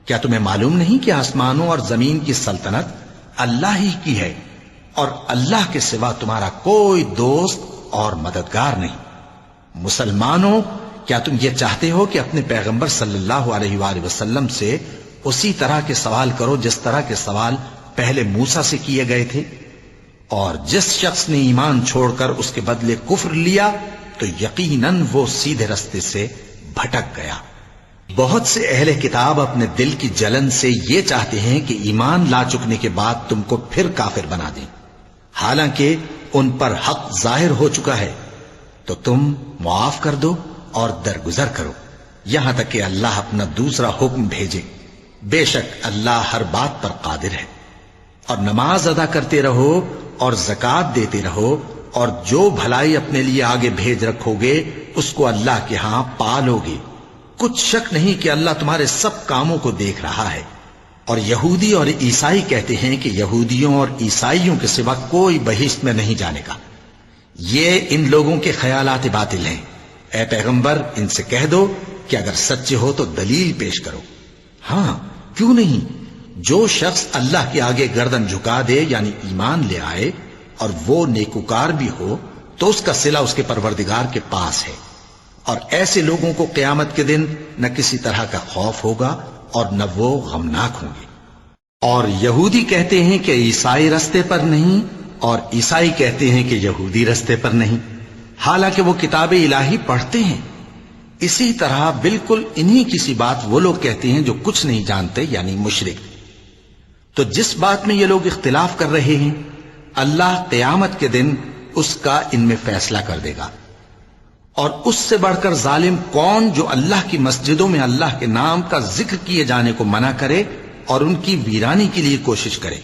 کیا تمہیں معلوم نہیں کہ آسمانوں اور زمین کی سلطنت اللہ ہی کی ہے، اور اللہ کے سوا تمہارا کوئی دوست اور مددگار نہیں؟ مسلمانوں، کیا تم یہ چاہتے ہو کہ اپنے پیغمبر صلی اللہ علیہ وآلہ وسلم سے اسی طرح کے سوال کرو جس طرح کے سوال پہلے موسیٰ سے کیے گئے تھے؟ اور جس شخص نے ایمان چھوڑ کر اس کے بدلے کفر لیا تو یقیناً وہ سیدھے رستے سے بھٹک گیا۔ بہت سے اہل کتاب اپنے دل کی جلن سے یہ چاہتے ہیں کہ ایمان لا چکنے کے بعد تم کو پھر کافر بنا دیں، حالانکہ ان پر حق ظاہر ہو چکا ہے۔ تو تم معاف کر دو اور درگزر کرو یہاں تک کہ اللہ اپنا دوسرا حکم بھیجے۔ بے شک اللہ ہر بات پر قادر ہے۔ اور نماز ادا کرتے رہو اور زکوٰۃ دیتے رہو، اور جو بھلائی اپنے لیے آگے بھیج رکھو گے اس کو اللہ کے ہاں پالو گے۔ کچھ شک نہیں کہ اللہ تمہارے سب کاموں کو دیکھ رہا ہے۔ اور یہودی اور عیسائی کہتے ہیں کہ یہودیوں اور عیسائیوں کے سوا کوئی بہشت میں نہیں جانے گا۔ یہ ان لوگوں کے خیالات باطل ہیں۔ اے پیغمبر، ان سے کہہ دو کہ اگر سچے ہو تو دلیل پیش کرو۔ ہاں، کیوں نہیں؟ جو شخص اللہ کے آگے گردن جھکا دے یعنی ایمان لے آئے اور وہ نیکوکار بھی ہو تو اس کا صلہ اس کے پروردگار کے پاس ہے، اور ایسے لوگوں کو قیامت کے دن نہ کسی طرح کا خوف ہوگا اور نہ وہ غمناک ہوں گے۔ اور یہودی کہتے ہیں کہ عیسائی رستے پر نہیں، اور عیسائی کہتے ہیں کہ یہودی رستے پر نہیں، حالانکہ وہ کتاب الہی پڑھتے ہیں۔ اسی طرح بالکل انہی کسی بات وہ لوگ کہتے ہیں جو کچھ نہیں جانتے یعنی مشرک۔ تو جس بات میں یہ لوگ اختلاف کر رہے ہیں اللہ قیامت کے دن اس کا ان میں فیصلہ کر دے گا۔ اور اس سے بڑھ کر ظالم کون جو اللہ کی مسجدوں میں اللہ کے نام کا ذکر کیے جانے کو منع کرے اور ان کی ویرانی کے لیے کوشش کرے؟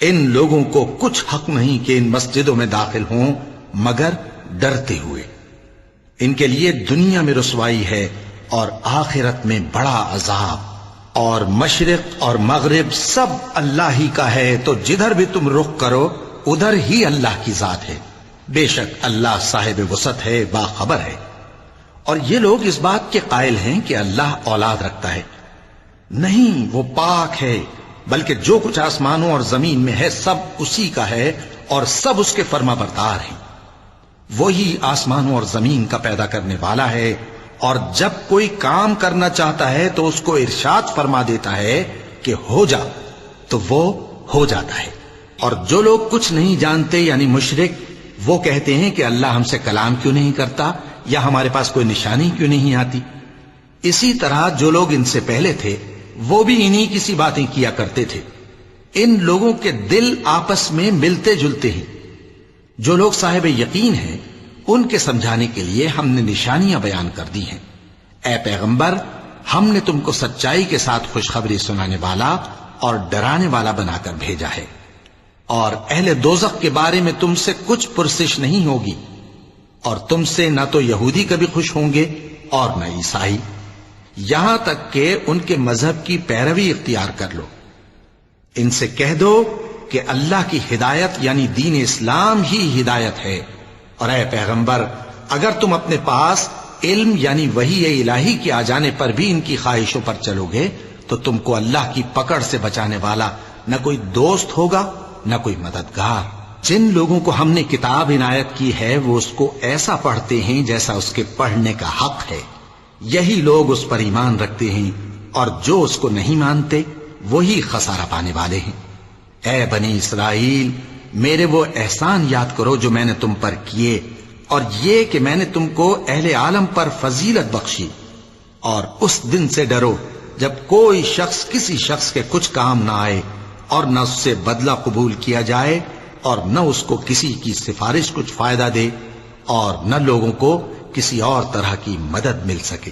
ان لوگوں کو کچھ حق نہیں کہ ان مسجدوں میں داخل ہوں مگر ڈرتے ہوئے۔ ان کے لیے دنیا میں رسوائی ہے اور آخرت میں بڑا عذاب۔ اور مشرق اور مغرب سب اللہ ہی کا ہے، تو جدھر بھی تم رخ کرو ادھر ہی اللہ کی ذات ہے۔ بے شک اللہ صاحب وسعت ہے، باخبر ہے۔ اور یہ لوگ اس بات کے قائل ہیں کہ اللہ اولاد رکھتا ہے۔ نہیں، وہ پاک ہے، بلکہ جو کچھ آسمانوں اور زمین میں ہے سب اسی کا ہے اور سب اس کے فرما بردار ہیں۔ وہی آسمانوں اور زمین کا پیدا کرنے والا ہے، اور جب کوئی کام کرنا چاہتا ہے تو اس کو ارشاد فرما دیتا ہے کہ ہو جا، تو وہ ہو جاتا ہے۔ اور جو لوگ کچھ نہیں جانتے یعنی مشرک، وہ کہتے ہیں کہ اللہ ہم سے کلام کیوں نہیں کرتا، یا ہمارے پاس کوئی نشانی کیوں نہیں آتی۔ اسی طرح جو لوگ ان سے پہلے تھے وہ بھی انہی کسی باتیں کیا کرتے تھے۔ ان لوگوں کے دل آپس میں ملتے جلتے ہیں۔ جو لوگ صاحب یقین ہیں ان کے سمجھانے کے لیے ہم نے نشانیاں بیان کر دی ہیں۔ اے پیغمبر، ہم نے تم کو سچائی کے ساتھ خوشخبری سنانے والا اور ڈرانے والا بنا کر بھیجا ہے، اور اہل دوزخ کے بارے میں تم سے کچھ پرسش نہیں ہوگی، اور تم سے نہ تو یہودی کبھی خوش ہوں گے اور نہ عیسائی، یہاں تک کہ ان کے مذہب کی پیروی اختیار کر لو۔ ان سے کہہ دو کہ اللہ کی ہدایت یعنی دین اسلام ہی ہدایت ہے، اور اے پیغمبر اگر تم اپنے پاس علم یعنی وحی الہی کے آ جانے پر بھی ان کی خواہشوں پر چلو گے تو تم کو اللہ کی پکڑ سے بچانے والا نہ کوئی دوست ہوگا نہ کوئی مددگار۔ جن لوگوں کو ہم نے کتاب عنایت کی ہے وہ اس کو ایسا پڑھتے ہیں جیسا اس کے پڑھنے کا حق ہے، یہی لوگ اس پر ایمان رکھتے ہیں، اور جو اس کو نہیں مانتے وہی خسارہ پانے والے ہیں۔ اے بنی اسرائیل، میرے وہ احسان یاد کرو جو میں نے تم پر کیے، اور یہ کہ میں نے تم کو اہل عالم پر فضیلت بخشی، اور اس دن سے ڈرو جب کوئی شخص کسی شخص کے کچھ کام نہ آئے اور نہ اس سے بدلہ قبول کیا جائے اور نہ اس کو کسی کی سفارش کچھ فائدہ دے اور نہ لوگوں کو کسی اور طرح کی مدد مل سکے۔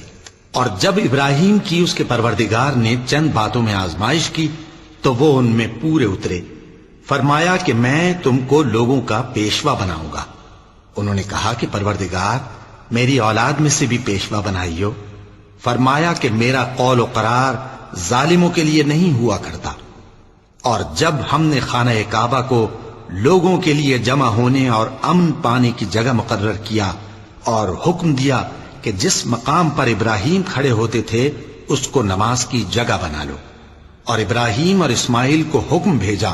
اور جب ابراہیم کی اس کے پروردگار نے چند باتوں میں آزمائش کی تو وہ ان میں پورے اترے، فرمایا کہ میں تم کو لوگوں کا پیشوا بناؤں گا۔ انہوں نے کہا کہ پروردگار میری اولاد میں سے بھی پیشوا بنائیو۔ فرمایا کہ میرا قول و قرار ظالموں کے لیے نہیں ہوا کرتا۔ اور جب ہم نے خانہ کعبہ کو لوگوں کے لیے جمع ہونے اور امن پانے کی جگہ مقرر کیا اور حکم دیا کہ جس مقام پر ابراہیم کھڑے ہوتے تھے اس کو نماز کی جگہ بنا لو، اور ابراہیم اور اسماعیل کو حکم بھیجا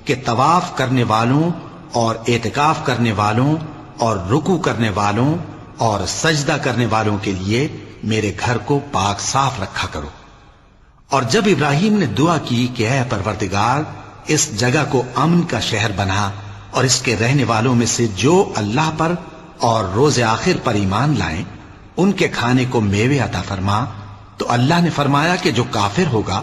کہ طواف کرنے والوں اور اعتکاف کرنے والوں اور رکوع کرنے والوں اور سجدہ کرنے والوں کے لیے میرے گھر کو پاک صاف رکھا کرو۔ اور جب ابراہیم نے دعا کی کہ اے پروردگار اس جگہ کو امن کا شہر بنا اور اس کے رہنے والوں میں سے جو اللہ پر اور روز آخر پر ایمان لائیں ان کے کھانے کو میوے عطا فرما، تو اللہ نے فرمایا کہ جو کافر ہوگا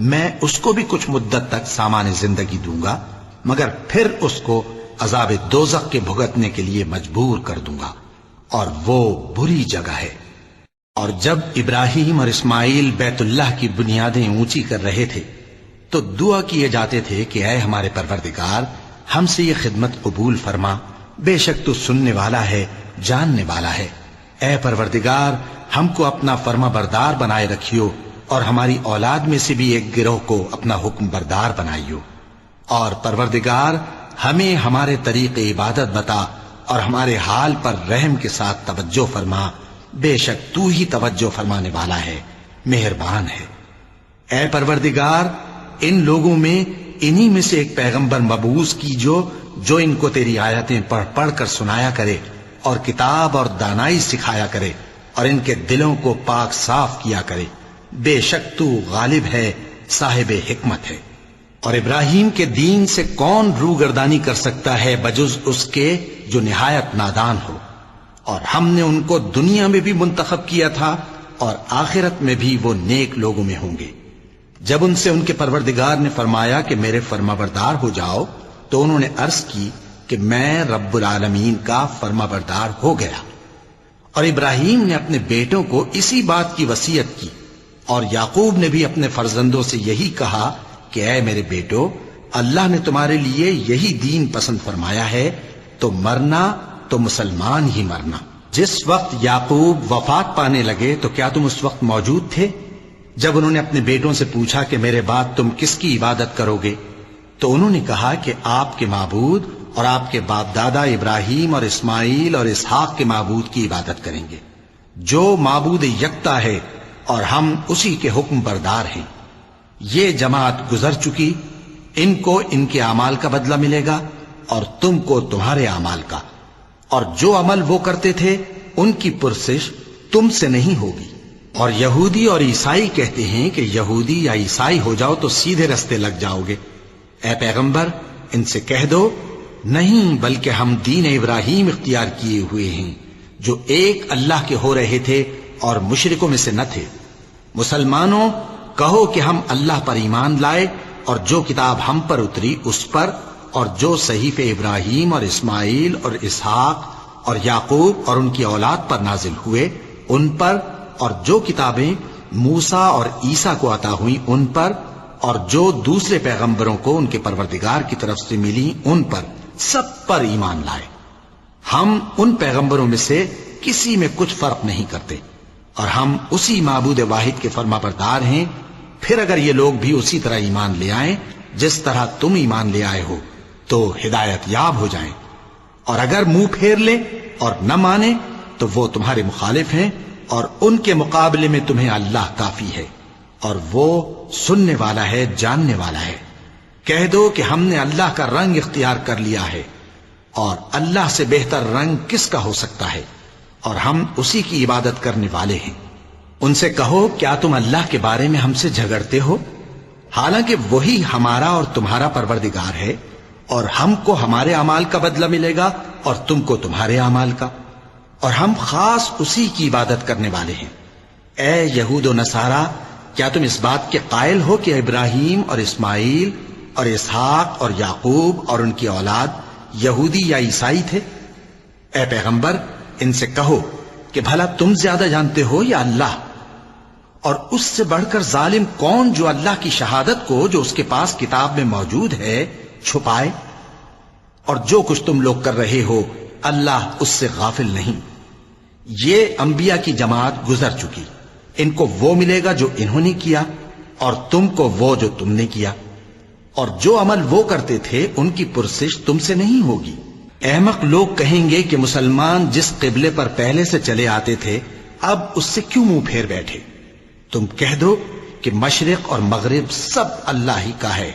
میں اس کو بھی کچھ مدت تک سامان زندگی دوں گا، مگر پھر اس کو عذاب دوزخ کے بھگتنے کے لیے مجبور کر دوں گا، اور وہ بری جگہ ہے۔ اور جب ابراہیم اور اسماعیل بیت اللہ کی بنیادیں اونچی کر رہے تھے تو دعا کیے جاتے تھے کہ اے ہمارے پروردگار ہم سے یہ خدمت قبول فرما، بے شک تو سننے والا ہے، جاننے والا ہے۔ اے پروردگار ہم کو اپنا فرما بردار بنائے رکھیو، اور ہماری اولاد میں سے بھی ایک گروہ کو اپنا حکم بردار بنائیو، اور پروردگار ہمیں ہمارے طریق عبادت بتا اور ہمارے حال پر رحم کے ساتھ توجہ فرما، بے شک تو ہی توجہ فرمانے والا ہے، مہربان ہے۔ اے پروردگار ان لوگوں میں انہی میں سے ایک پیغمبر مبعوث کی جو ان کو تیری آیتیں پڑھ پڑھ کر سنایا کرے اور کتاب اور دانائی سکھایا کرے اور ان کے دلوں کو پاک صاف کیا کرے، بے شک تو غالب ہے، صاحب حکمت ہے۔ اور ابراہیم کے دین سے کون روگردانی کر سکتا ہے بجز اس کے جو نہایت نادان ہو؟ اور ہم نے ان کو دنیا میں بھی منتخب کیا تھا اور آخرت میں بھی وہ نیک لوگوں میں ہوں گے۔ جب ان سے ان کے پروردگار نے فرمایا کہ میرے فرما بردار ہو جاؤ تو انہوں نے عرض کی کہ میں رب العالمین کا فرما بردار ہو گیا۔ اور ابراہیم نے اپنے بیٹوں کو اسی بات کی وصیت کی، اور یعقوب نے بھی اپنے فرزندوں سے یہی کہا کہ اے میرے بیٹو اللہ نے تمہارے لیے یہی دین پسند فرمایا ہے، تو مرنا تو مسلمان ہی مرنا۔ جس وقت یعقوب وفات پانے لگے تو کیا تم اس وقت موجود تھے جب انہوں نے اپنے بیٹوں سے پوچھا کہ میرے بعد تم کس کی عبادت کرو گے؟ تو انہوں نے کہا کہ آپ کے معبود اور آپ کے باپ دادا ابراہیم اور اسماعیل اور اسحاق کے معبود کی عبادت کریں گے، جو معبود یکتا ہے اور ہم اسی کے حکم بردار ہیں۔ یہ جماعت گزر چکی، ان کو ان کے اعمال کا بدلہ ملے گا اور تم کو تمہارے اعمال کا، اور جو عمل وہ کرتے تھے ان کی پرسش تم سے نہیں ہوگی۔ اور یہودی اور عیسائی کہتے ہیں کہ یہودی یا عیسائی ہو جاؤ تو سیدھے رستے لگ جاؤ گے۔ اے پیغمبر ان سے کہہ دو نہیں، بلکہ ہم دین ابراہیم اختیار کیے ہوئے ہیں جو ایک اللہ کے ہو رہے تھے اور مشرکوں میں سے نہ تھے۔ مسلمانوں کہو کہ ہم اللہ پر ایمان لائے اور جو کتاب ہم پر اتری اس پر، اور جو صحیفے ابراہیم اور اسماعیل اور اسحاق اور یعقوب اور ان کی اولاد پر نازل ہوئے ان پر، اور جو کتابیں موسیٰ اور عیسیٰ کو عطا ہوئیں ان پر، اور جو دوسرے پیغمبروں کو ان کے پروردگار کی طرف سے ملی ان پر، سب پر ایمان لائے۔ ہم ان پیغمبروں میں سے کسی میں کچھ فرق نہیں کرتے، اور ہم اسی معبود واحد کے فرما بردار ہیں۔ پھر اگر یہ لوگ بھی اسی طرح ایمان لے آئیں جس طرح تم ایمان لے آئے ہو تو ہدایت یاب ہو جائیں، اور اگر منہ پھیر لیں اور نہ مانیں تو وہ تمہارے مخالف ہیں، اور ان کے مقابلے میں تمہیں اللہ کافی ہے، اور وہ سننے والا ہے، جاننے والا ہے۔ کہہ دو کہ ہم نے اللہ کا رنگ اختیار کر لیا ہے، اور اللہ سے بہتر رنگ کس کا ہو سکتا ہے، اور ہم اسی کی عبادت کرنے والے ہیں۔ ان سے کہو کیا تم اللہ کے بارے میں ہم سے جھگڑتے ہو، حالانکہ وہی ہمارا اور تمہارا پروردگار ہے، اور ہم کو ہمارے اعمال کا بدلہ ملے گا اور تم کو تمہارے اعمال کا، اور ہم خاص اسی کی عبادت کرنے والے ہیں۔ اے یہود و نصارا کیا تم اس بات کے قائل ہو کہ ابراہیم اور اسماعیل اور اسحاق اور یعقوب اور ان کی اولاد یہودی یا عیسائی تھے؟ اے پیغمبر ان سے کہو کہ بھلا تم زیادہ جانتے ہو یا اللہ؟ اور اس سے بڑھ کر ظالم کون جو اللہ کی شہادت کو جو اس کے پاس کتاب میں موجود ہے چھپائے؟ اور جو کچھ تم لوگ کر رہے ہو اللہ اس سے غافل نہیں۔ یہ انبیاء کی جماعت گزر چکی، ان کو وہ ملے گا جو انہوں نے کیا، اور تم کو وہ جو تم نے کیا، اور جو عمل وہ کرتے تھے ان کی پرسش تم سے نہیں ہوگی۔ احمق لوگ کہیں گے کہ مسلمان جس قبلے پر پہلے سے چلے آتے تھے اب اس سے کیوں منہ پھیر بیٹھے؟ تم کہہ دو کہ مشرق اور مغرب سب اللہ ہی کا ہے،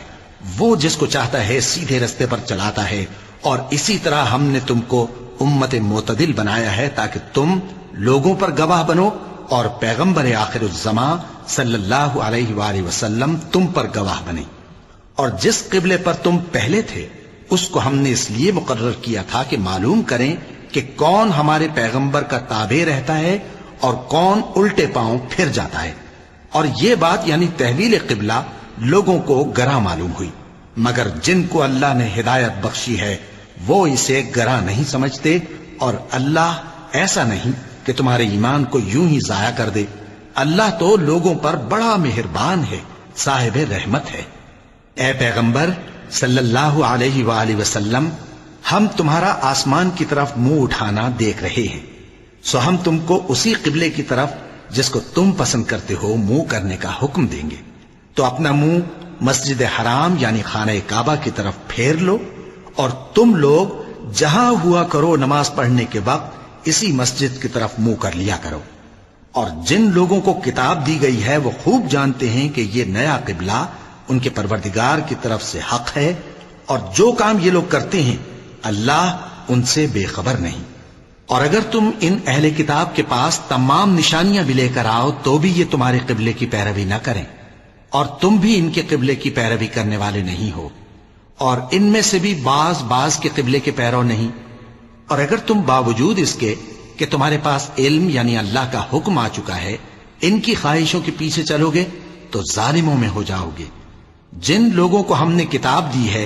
وہ جس کو چاہتا ہے سیدھے رستے پر چلاتا ہے، اور اسی طرح ہم نے تم کو امت معتدل بنایا ہے تاکہ تم لوگوں پر گواہ بنو، اور پیغمبر آخر الزماں صلی اللہ علیہ وآلہ وسلم تم پر گواہ بنے۔ اور جس قبلے پر تم پہلے تھے اس کو ہم نے اس لیے مقرر کیا تھا کہ معلوم کریں کہ کون ہمارے پیغمبر کا تابع رہتا ہے اور کون الٹے پاؤں پھر جاتا ہے۔ اور یہ بات یعنی تحویل قبلہ لوگوں کو گراں معلوم ہوئی، مگر جن کو اللہ نے ہدایت بخشی ہے وہ اسے گراں نہیں سمجھتے، اور اللہ ایسا نہیں کہ تمہارے ایمان کو یوں ہی ضائع کر دے۔ اللہ تو لوگوں پر بڑا مہربان ہے، صاحب رحمت ہے۔ اے پیغمبر صلی اللہ علیہ وآلہ وسلم، ہم تمہارا آسمان کی طرف منہ اٹھانا دیکھ رہے ہیں، سو ہم تم کو اسی قبلے کی طرف جس کو تم پسند کرتے ہو منہ کرنے کا حکم دیں گے، تو اپنا منہ مسجد حرام یعنی خانہ کعبہ کی طرف پھیر لو، اور تم لوگ جہاں ہوا کرو نماز پڑھنے کے وقت اسی مسجد کی طرف منہ کر لیا کرو۔ اور جن لوگوں کو کتاب دی گئی ہے وہ خوب جانتے ہیں کہ یہ نیا قبلہ ان کے پروردگار کی طرف سے حق ہے، اور جو کام یہ لوگ کرتے ہیں اللہ ان سے بے خبر نہیں۔ اور اگر تم ان اہل کتاب کے پاس تمام نشانیاں بھی لے کر آؤ تو بھی یہ تمہارے قبلے کی پیروی نہ کریں، اور تم بھی ان کے قبلے کی پیروی کرنے والے نہیں ہو، اور ان میں سے بھی بعض کے قبلے کے پیرو نہیں۔ اور اگر تم باوجود اس کے کہ تمہارے پاس علم یعنی اللہ کا حکم آ چکا ہے ان کی خواہشوں کے پیچھے چلو گے تو ظالموں میں ہو جاؤ گے۔ جن لوگوں کو ہم نے کتاب دی ہے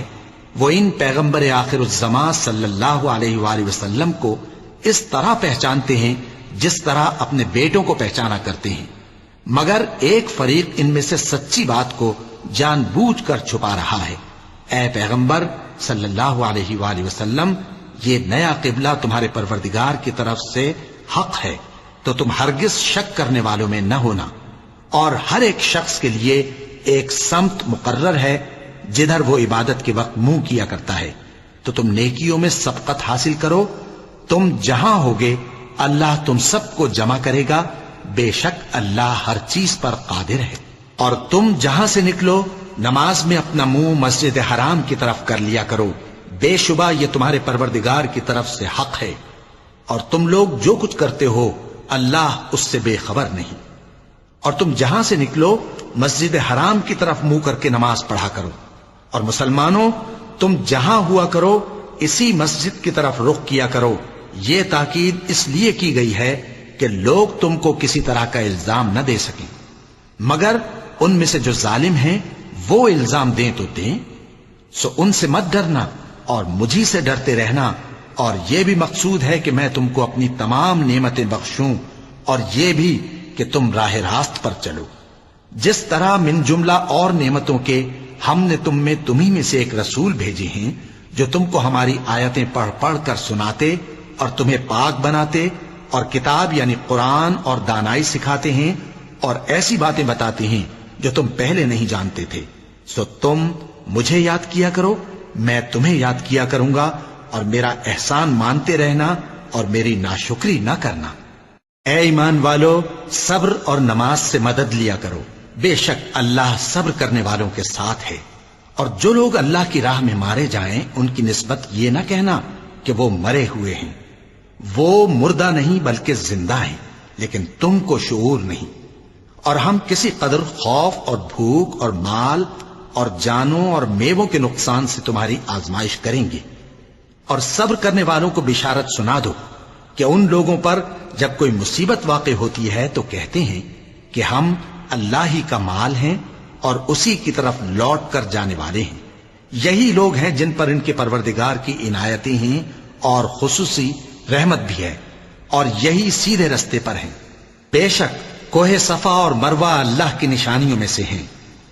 وہ ان پیغمبر آخر الزماں صلی اللہ علیہ وآلہ وسلم کو اس طرح پہچانتے ہیں جس طرح اپنے بیٹوں کو پہچانا کرتے ہیں، مگر ایک فریق ان میں سے سچی بات کو جان بوجھ کر چھپا رہا ہے۔ اے پیغمبر صلی اللہ علیہ وآلہ وسلم، یہ نیا قبلہ تمہارے پروردگار کی طرف سے حق ہے، تو تم ہرگز شک کرنے والوں میں نہ ہونا، اور ہر ایک شخص کے لیے ایک سمت مقرر ہے جدھر وہ عبادت کے وقت منہ کیا کرتا ہے، تو تم نیکیوں میں سبقت حاصل کرو۔ تم جہاں ہوگے اللہ تم سب کو جمع کرے گا، بے شک اللہ ہر چیز پر قادر ہے۔ اور تم جہاں سے نکلو نماز میں اپنا منہ مسجد حرام کی طرف کر لیا کرو، بے شبہ یہ تمہارے پروردگار کی طرف سے حق ہے، اور تم لوگ جو کچھ کرتے ہو اللہ اس سے بے خبر نہیں۔ اور تم جہاں سے نکلو مسجد حرام کی طرف منہ کر کے نماز پڑھا کرو، اور مسلمانوں تم جہاں ہوا کرو اسی مسجد کی طرف رخ کیا کرو۔ یہ تاکید اس لیے کی گئی ہے کہ لوگ تم کو کسی طرح کا الزام نہ دے سکیں، مگر ان میں سے جو ظالم ہیں وہ الزام دیں تو دیں، سو ان سے مت ڈرنا اور مجھی سے ڈرتے رہنا، اور یہ بھی مقصود ہے کہ میں تم کو اپنی تمام نعمتیں بخشوں، اور یہ بھی کہ تم راہ راست پر چلو۔ جس طرح من جملہ اور نعمتوں کے ہم نے تم میں تمہیں میں سے ایک رسول بھیجے ہیں جو تم کو ہماری آیتیں پڑھ پڑھ کر سناتے اور تمہیں پاک بناتے، اور کتاب یعنی قرآن اور دانائی سکھاتے ہیں، اور ایسی باتیں بتاتے ہیں جو تم پہلے نہیں جانتے تھے، سو تم مجھے یاد کیا کرو، میں تمہیں یاد کیا کروں گا، اور میرا احسان مانتے رہنا اور میری ناشکری نہ کرنا۔ اے ایمان والو، صبر اور نماز سے مدد لیا کرو، بے شک اللہ صبر کرنے والوں کے ساتھ ہے۔ اور جو لوگ اللہ کی راہ میں مارے جائیں ان کی نسبت یہ نہ کہنا کہ وہ مرے ہوئے ہیں، وہ مردہ نہیں بلکہ زندہ ہیں، لیکن تم کو شعور نہیں۔ اور ہم کسی قدر خوف اور بھوک اور مال اور جانوں اور میووں کے نقصان سے تمہاری آزمائش کریں گے، اور صبر کرنے والوں کو بشارت سنا دو کہ ان لوگوں پر جب کوئی مصیبت واقع ہوتی ہے تو کہتے ہیں کہ ہم اللہ ہی کا مال ہیں اور اسی کی طرف لوٹ کر جانے والے ہیں۔ یہی لوگ ہیں جن پر ان کے پروردگار کی عنایتیں ہیں اور خصوصی رحمت بھی ہے، اور یہی سیدھے رستے پر ہیں۔ بے شک کوہ صفا اور مروہ اللہ کی نشانیوں میں سے ہیں،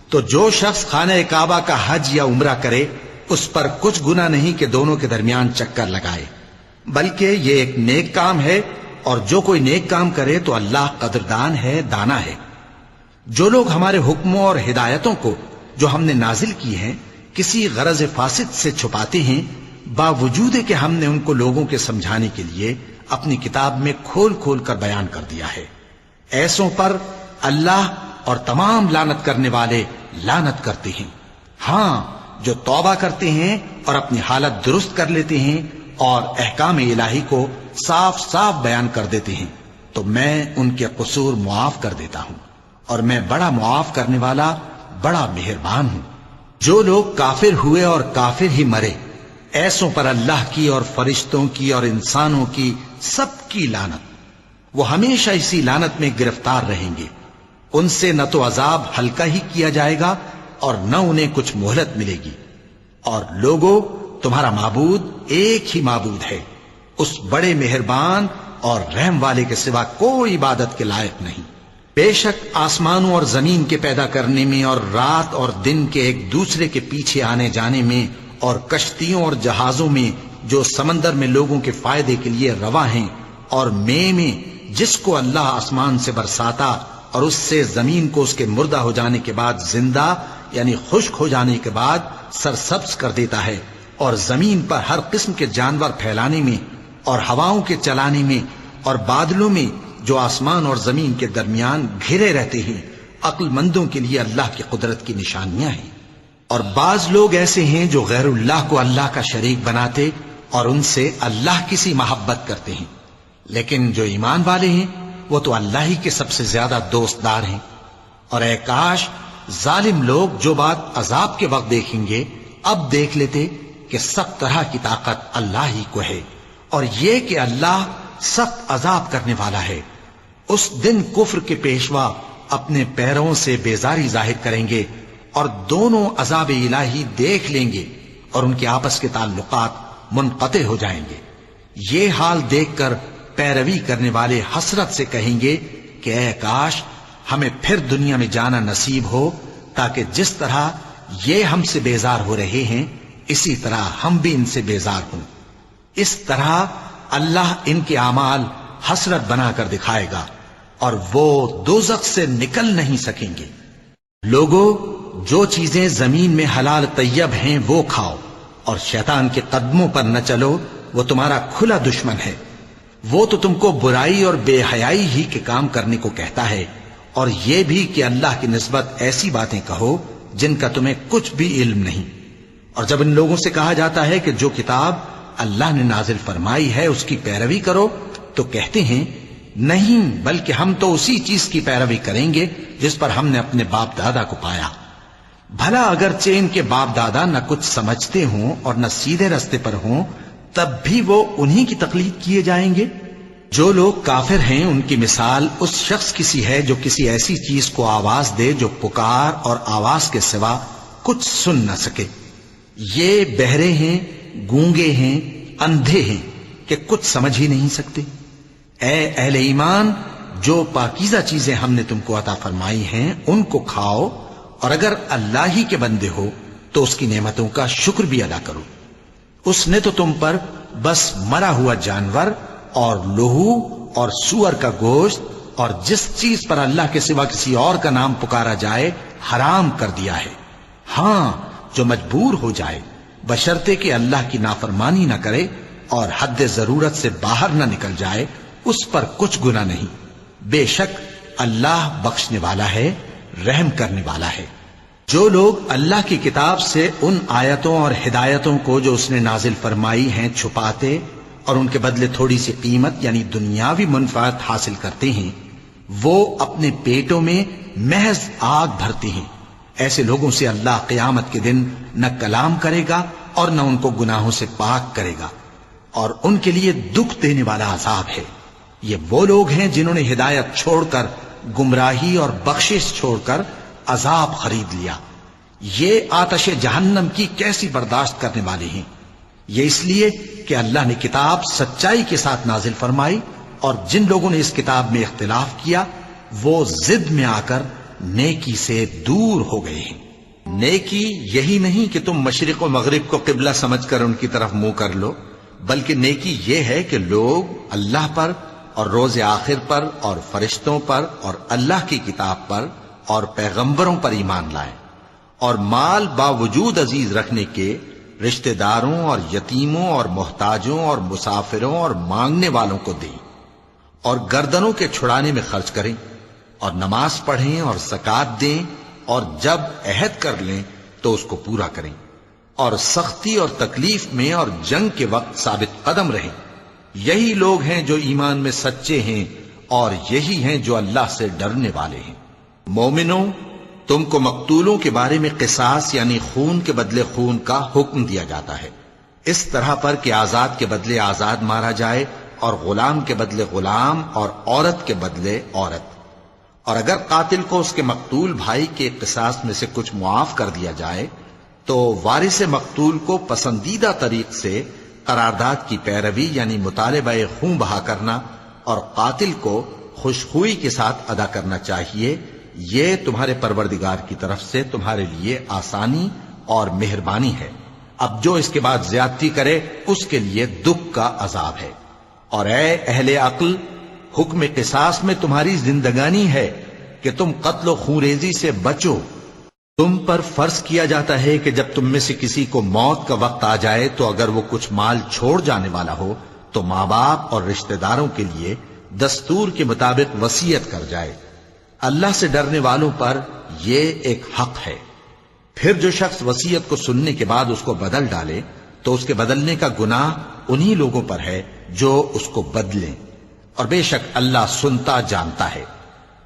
تو جو شخص خانہ کعبہ کا حج یا عمرہ کرے اس پر کچھ گناہ نہیں کہ دونوں کے درمیان چکر لگائے، بلکہ یہ ایک نیک کام ہے، اور جو کوئی نیک کام کرے تو اللہ قدردان ہے، دانا ہے۔ جو لوگ ہمارے حکموں اور ہدایتوں کو جو ہم نے نازل کی ہیں کسی غرض فاسد سے چھپاتے ہیں، باوجود کہ ہم نے ان کو لوگوں کے سمجھانے کے لیے اپنی کتاب میں کھول کھول کر بیان کر دیا ہے، ایسوں پر اللہ اور تمام لعنت کرنے والے لعنت کرتے ہیں۔ ہاں، جو توبہ کرتے ہیں اور اپنی حالت درست کر لیتے ہیں اور احکام الہی کو صاف صاف بیان کر دیتے ہیں تو میں ان کے قصور معاف کر دیتا ہوں، اور میں بڑا معاف کرنے والا، بڑا مہربان ہوں۔ جو لوگ کافر ہوئے اور کافر ہی مرے، ایسوں پر اللہ کی اور فرشتوں کی اور انسانوں کی سب کی لعنت، وہ ہمیشہ اسی لعنت میں گرفتار رہیں گے۔ ان سے نہ تو عذاب ہلکا ہی کیا جائے گا اور نہ انہیں کچھ مہلت ملے گی۔ اور لوگوں، تمہارا معبود ایک ہی معبود ہے، اس بڑے مہربان اور رحم والے کے سوا کوئی عبادت کے لائق نہیں۔ بے شک آسمانوں اور زمین کے پیدا کرنے میں اور رات اور دن کے ایک دوسرے کے پیچھے آنے جانے میں اور کشتیوں اور جہازوں میں جو سمندر میں لوگوں کے فائدے کے لیے رواں ہیں، اور میں جس کو اللہ آسمان سے برساتا اور اس سے زمین کو اس کے مردہ ہو جانے کے بعد زندہ یعنی خشک ہو جانے کے بعد سرسبز کر دیتا ہے، اور زمین پر ہر قسم کے جانور پھیلانے میں اور ہواؤں کے چلانے میں اور بادلوں میں جو آسمان اور زمین کے درمیان گھرے رہتے ہیں، عقل مندوں کے لیے اللہ کی قدرت کی نشانیاں ہیں۔ اور بعض لوگ ایسے ہیں جو غیر اللہ کو اللہ کا شریک بناتے اور ان سے اللہ کی سی محبت کرتے ہیں، لیکن جو ایمان والے ہیں وہ تو اللہ ہی کے سب سے زیادہ دوستدار ہیں۔ اور اے کاش ظالم لوگ جو بات عذاب کے وقت دیکھیں گے اب دیکھ لیتے کہ سب طرح کی طاقت اللہ ہی کو ہے، اور یہ کہ اللہ سخت عذاب کرنے والا ہے۔ اس دن کفر کے پیشوا اپنے پیروں سے بیزاری ظاہر کریں گے اور دونوں عذاب الہی دیکھ لیں گے اور ان کے آپس کے تعلقات منقطع ہو جائیں گے۔ یہ حال دیکھ کر پیروی کرنے والے حسرت سے کہیں گے کہ اے کاش ہمیں پھر دنیا میں جانا نصیب ہو، تاکہ جس طرح یہ ہم سے بیزار ہو رہے ہیں اسی طرح ہم بھی ان سے بیزار ہوں۔ اس طرح اللہ ان کے اعمال حسرت بنا کر دکھائے گا اور وہ دوزخ سے نکل نہیں سکیں گے۔ لوگوں، جو چیزیں زمین میں حلال طیب ہیں وہ کھاؤ، اور شیطان کے قدموں پر نہ چلو، وہ تمہارا کھلا دشمن ہے۔ وہ تو تم کو برائی اور بے حیائی ہی کے کام کرنے کو کہتا ہے، اور یہ بھی کہ اللہ کی نسبت ایسی باتیں کہو جن کا تمہیں کچھ بھی علم نہیں۔ اور جب ان لوگوں سے کہا جاتا ہے کہ جو کتاب اللہ نے نازل فرمائی ہے اس کی پیروی کرو، تو کہتے ہیں نہیں، بلکہ ہم تو اسی چیز کی پیروی کریں گے جس پر ہم نے اپنے باپ دادا کو پایا۔ بھلا اگرچہ ان کے باپ دادا نہ کچھ سمجھتے ہوں اور نہ سیدھے رستے پر ہوں، تب بھی وہ انہی کی تقلید کیے جائیں گے۔ جو لوگ کافر ہیں ان کی مثال اس شخص کی سی ہے جو کسی ایسی چیز کو آواز دے جو پکار اور آواز کے سوا کچھ سن نہ سکے۔ یہ بہرے ہیں، گونگے ہیں، اندھے ہیں کہ کچھ سمجھ ہی نہیں سکتے۔ اے اہل ایمان، جو پاکیزہ چیزیں ہم نے تم کو عطا فرمائی ہیں ان کو کھاؤ، اور اگر اللہ ہی کے بندے ہو تو اس کی نعمتوں کا شکر بھی ادا کرو۔ اس نے تو تم پر بس مرا ہوا جانور اور لہو اور سور کا گوشت اور جس چیز پر اللہ کے سوا کسی اور کا نام پکارا جائے حرام کر دیا ہے۔ ہاں، جو مجبور ہو جائے بشرطے کہ اللہ کی نافرمانی نہ کرے اور حد ضرورت سے باہر نہ نکل جائے، اس پر کچھ گناہ نہیں۔ بے شک اللہ بخشنے والا ہے، رحم کرنے والا ہے۔ جو لوگ اللہ کی کتاب سے ان آیتوں اور ہدایتوں کو جو اس نے نازل فرمائی ہیں چھپاتے اور ان کے بدلے تھوڑی سی قیمت یعنی دنیاوی منفعت حاصل کرتے ہیں، وہ اپنے پیٹوں میں محض آگ بھرتے ہیں۔ ایسے لوگوں سے اللہ قیامت کے دن نہ کلام کرے گا اور نہ ان کو گناہوں سے پاک کرے گا، اور ان کے لیے دکھ دینے والا عذاب ہے۔ یہ وہ لوگ ہیں جنہوں نے ہدایت چھوڑ کر گمراہی اور بخشش چھوڑ کر عذاب خرید لیا۔ یہ آتش جہنم کی کیسی برداشت کرنے والے ہیں۔ یہ اس لیے کہ اللہ نے کتاب سچائی کے ساتھ نازل فرمائی، اور جن لوگوں نے اس کتاب میں اختلاف کیا وہ ضد میں آ کر نیکی سے دور ہو گئے ہیں۔ نیکی یہی نہیں کہ تم مشرق و مغرب کو قبلہ سمجھ کر ان کی طرف منہ کر لو، بلکہ نیکی یہ ہے کہ لوگ اللہ پر اور روز آخر پر اور فرشتوں پر اور اللہ کی کتاب پر اور پیغمبروں پر ایمان لائیں، اور مال باوجود عزیز رکھنے کے رشتہ داروں اور یتیموں اور محتاجوں اور مسافروں اور مانگنے والوں کو دیں، اور گردنوں کے چھڑانے میں خرچ کریں، اور نماز پڑھیں اور زکوٰۃ دیں، اور جب عہد کر لیں تو اس کو پورا کریں، اور سختی اور تکلیف میں اور جنگ کے وقت ثابت قدم رہیں۔ یہی لوگ ہیں جو ایمان میں سچے ہیں، اور یہی ہیں جو اللہ سے ڈرنے والے ہیں۔ مومنوں، تم کو مقتولوں کے بارے میں قصاص یعنی خون کے بدلے خون کا حکم دیا جاتا ہے، اس طرح پر کہ آزاد کے بدلے آزاد مارا جائے، اور غلام کے بدلے غلام، اور عورت کے بدلے عورت۔ اور اگر قاتل کو اس کے مقتول بھائی کے قصاص میں سے کچھ معاف کر دیا جائے تو وارث مقتول کو پسندیدہ طریق سے قرارداد کی پیروی یعنی مطالبہ خون بہا کرنا اور قاتل کو خوشخوئی کے ساتھ ادا کرنا چاہیے۔ یہ تمہارے پروردگار کی طرف سے تمہارے لیے آسانی اور مہربانی ہے۔ اب جو اس کے بعد زیادتی کرے اس کے لیے دکھ کا عذاب ہے۔ اور اے اہل عقل، حکم قصاص میں تمہاری زندگانی ہے کہ تم قتل و خونریزی سے بچو۔ تم پر فرض کیا جاتا ہے کہ جب تم میں سے کسی کو موت کا وقت آ جائے تو اگر وہ کچھ مال چھوڑ جانے والا ہو تو ماں باپ اور رشتہ داروں کے لیے دستور کے مطابق وصیت کر جائے۔ اللہ سے ڈرنے والوں پر یہ ایک حق ہے۔ پھر جو شخص وصیت کو سننے کے بعد اس کو بدل ڈالے تو اس کے بدلنے کا گناہ انہی لوگوں پر ہے جو اس کو بدلیں، اور بے شک اللہ سنتا جانتا ہے۔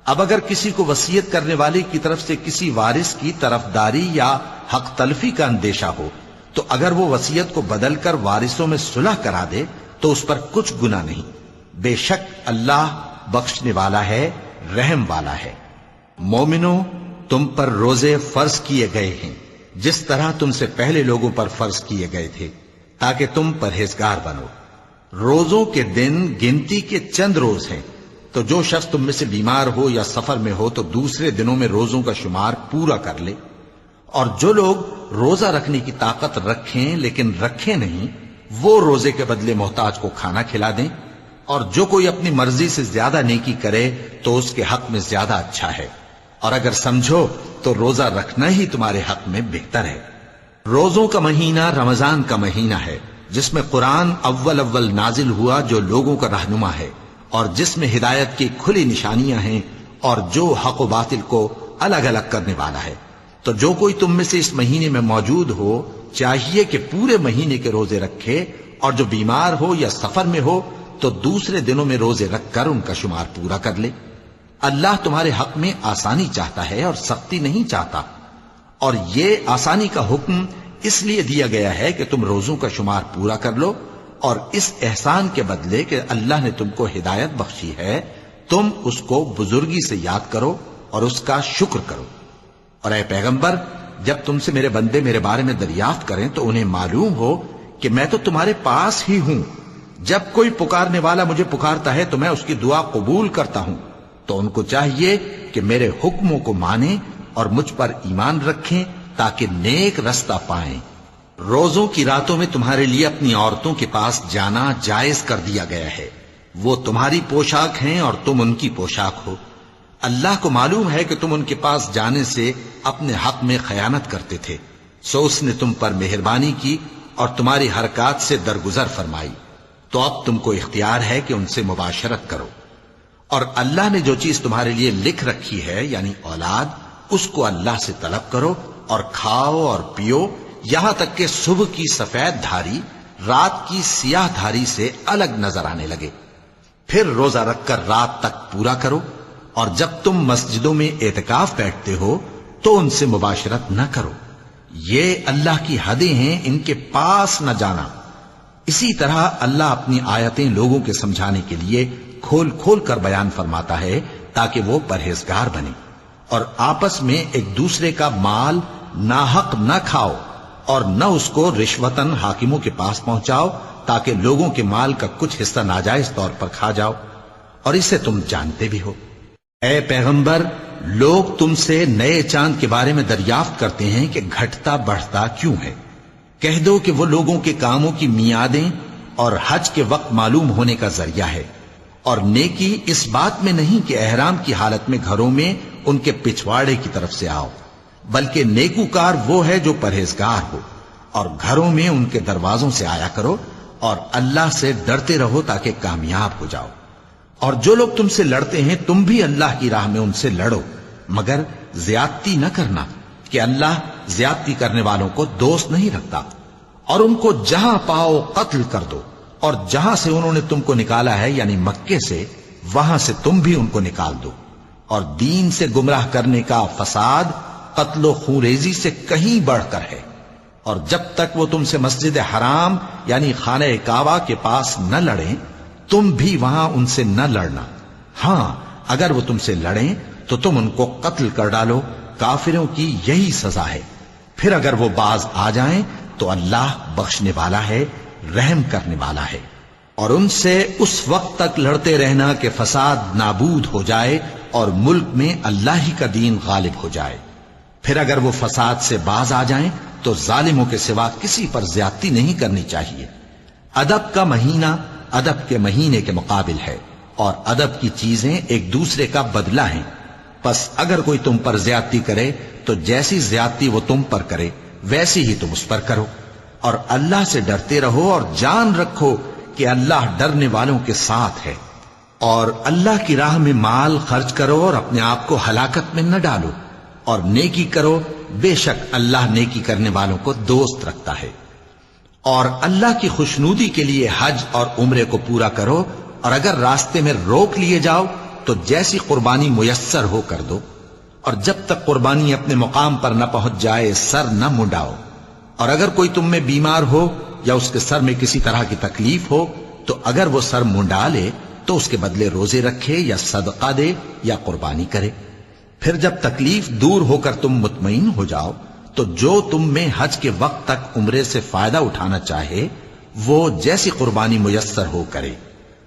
اب اگر کسی کو وصیت کرنے والے کی طرف سے کسی وارث کی طرفداری یا حق تلفی کا اندیشہ ہو تو اگر وہ وصیت کو بدل کر وارثوں میں صلح کرا دے تو اس پر کچھ گناہ نہیں، بے شک اللہ بخشنے والا ہے، رحم والا ہے۔ مومنوں، تم پر روزے فرض کیے گئے ہیں جس طرح تم سے پہلے لوگوں پر فرض کیے گئے تھے تاکہ تم پرہیزگار بنو۔ روزوں کے دن گنتی کے چند روز ہیں، تو جو شخص تم میں سے بیمار ہو یا سفر میں ہو تو دوسرے دنوں میں روزوں کا شمار پورا کر لے۔ اور جو لوگ روزہ رکھنے کی طاقت رکھیں لیکن رکھیں نہیں، وہ روزے کے بدلے محتاج کو کھانا کھلا دیں۔ اور جو کوئی اپنی مرضی سے زیادہ نیکی کرے تو اس کے حق میں زیادہ اچھا ہے، اور اگر سمجھو تو روزہ رکھنا ہی تمہارے حق میں بہتر ہے۔ روزوں کا مہینہ رمضان کا مہینہ ہے جس میں قرآن اول نازل ہوا، جو لوگوں کا رہنما ہے اور جس میں ہدایت کی کھلی نشانیاں ہیں اور جو حق و باطل کو الگ الگ کرنے والا ہے۔ تو جو کوئی تم میں سے اس مہینے میں موجود ہو چاہیے کہ پورے مہینے کے روزے رکھے، اور جو بیمار ہو یا سفر میں ہو تو دوسرے دنوں میں روزے رکھ کر ان کا شمار پورا کر لے۔ اللہ تمہارے حق میں آسانی چاہتا ہے اور سختی نہیں چاہتا، اور یہ آسانی کا حکم اس لیے دیا گیا ہے کہ تم روزوں کا شمار پورا کر لو، اور اس احسان کے بدلے کہ اللہ نے تم کو ہدایت بخشی ہے تم اس کو بزرگی سے یاد کرو اور اس کا شکر کرو۔ اور اے پیغمبر، جب تم سے میرے بندے میرے بارے میں دریافت کریں تو انہیں معلوم ہو کہ میں تو تمہارے پاس ہی ہوں۔ جب کوئی پکارنے والا مجھے پکارتا ہے تو میں اس کی دعا قبول کرتا ہوں۔ تو ان کو چاہیے کہ میرے حکموں کو مانیں اور مجھ پر ایمان رکھیں تاکہ نیک رستہ پائیں۔ روزوں کی راتوں میں تمہارے لیے اپنی عورتوں کے پاس جانا جائز کر دیا گیا ہے، وہ تمہاری پوشاک ہیں اور تم ان کی پوشاک ہو۔ اللہ کو معلوم ہے کہ تم ان کے پاس جانے سے اپنے حق میں خیانت کرتے تھے، سو اس نے تم پر مہربانی کی اور تمہاری حرکات سے درگزر فرمائی، تو اب تم کو اختیار ہے کہ ان سے مباشرت کرو۔ اور اللہ نے جو چیز تمہارے لیے لکھ رکھی ہے یعنی اولاد، اس کو اللہ سے طلب کرو اور کھاؤ اور پیو، یہاں تک کہ صبح کی سفید دھاری رات کی سیاہ دھاری سے الگ نظر آنے لگے۔ پھر روزہ رکھ کر رات تک پورا کرو، اور جب تم مسجدوں میں اعتکاف بیٹھتے ہو تو ان سے مباشرت نہ کرو، یہ اللہ کی حدیں ہیں، ان کے پاس نہ جانا۔ اسی طرح اللہ اپنی آیتیں لوگوں کے سمجھانے کے لیے کھول کھول کر بیان فرماتا ہے تاکہ وہ پرہیزگار بنے۔ اور آپس میں ایک دوسرے کا مال ناحق نہ کھاؤ، اور نہ اس کو رشوتاً حاکموں کے پاس پہنچاؤ تاکہ لوگوں کے مال کا کچھ حصہ ناجائز طور پر کھا جاؤ، اور اسے تم جانتے بھی ہو۔ اے پیغمبر، لوگ تم سے نئے چاند کے بارے میں دریافت کرتے ہیں کہ گھٹتا بڑھتا کیوں ہے؟ کہہ دو کہ وہ لوگوں کے کاموں کی میعادیں اور حج کے وقت معلوم ہونے کا ذریعہ ہے، اور نیکی اس بات میں نہیں کہ احرام کی حالت میں گھروں میں ان کے پچھواڑے کی طرف سے آؤ، بلکہ نیکوکار وہ ہے جو پرہیزگار ہو، اور گھروں میں ان کے دروازوں سے آیا کرو، اور اللہ سے ڈرتے رہو تاکہ کامیاب ہو جاؤ۔ اور جو لوگ تم سے لڑتے ہیں تم بھی اللہ کی راہ میں ان سے لڑو، مگر زیادتی نہ کرنا، کہ اللہ زیادتی کرنے والوں کو دوست نہیں رکھتا۔ اور ان کو جہاں پاؤ قتل کر دو، اور جہاں سے انہوں نے تم کو نکالا ہے یعنی مکے سے، وہاں سے تم بھی ان کو نکال دو۔ اور دین سے گمراہ کرنے کا فساد قتل و خونریزی سے کہیں بڑھ کر ہے، اور جب تک وہ تم سے مسجد حرام یعنی خانہ کعبہ کے پاس نہ لڑیں تم بھی وہاں ان سے نہ لڑنا۔ ہاں اگر وہ تم سے لڑیں تو تم ان کو قتل کر ڈالو، کافروں کی یہی سزا ہے۔ پھر اگر وہ باز آ جائیں تو اللہ بخشنے والا ہے، رحم کرنے والا ہے۔ اور ان سے اس وقت تک لڑتے رہنا کہ فساد نابود ہو جائے اور ملک میں اللہ ہی کا دین غالب ہو جائے۔ پھر اگر وہ فساد سے باز آ جائیں تو ظالموں کے سوا کسی پر زیادتی نہیں کرنی چاہیے۔ ادب کا مہینہ ادب کے مہینے کے مقابل ہے، اور ادب کی چیزیں ایک دوسرے کا بدلہ ہیں۔ پس اگر کوئی تم پر زیادتی کرے تو جیسی زیادتی وہ تم پر کرے ویسی ہی تم اس پر کرو، اور اللہ سے ڈرتے رہو اور جان رکھو کہ اللہ ڈرنے والوں کے ساتھ ہے۔ اور اللہ کی راہ میں مال خرچ کرو اور اپنے آپ کو ہلاکت میں نہ ڈالو، اور نیکی کرو، بے شک اللہ نیکی کرنے والوں کو دوست رکھتا ہے۔ اور اللہ کی خوشنودی کے لیے حج اور عمرے کو پورا کرو، اور اگر راستے میں روک لیے جاؤ تو جیسی قربانی میسر ہو کر دو، اور جب تک قربانی اپنے مقام پر نہ پہنچ جائے سر نہ منڈاؤ۔ اور اگر کوئی تم میں بیمار ہو یا اس کے سر میں کسی طرح کی تکلیف ہو تو اگر وہ سر منڈا لے تو اس کے بدلے روزے رکھے یا صدقہ دے یا قربانی کرے۔ پھر جب تکلیف دور ہو کر تم مطمئن ہو جاؤ تو جو تم میں حج کے وقت تک عمرے سے فائدہ اٹھانا چاہے وہ جیسی قربانی میسر ہو کرے،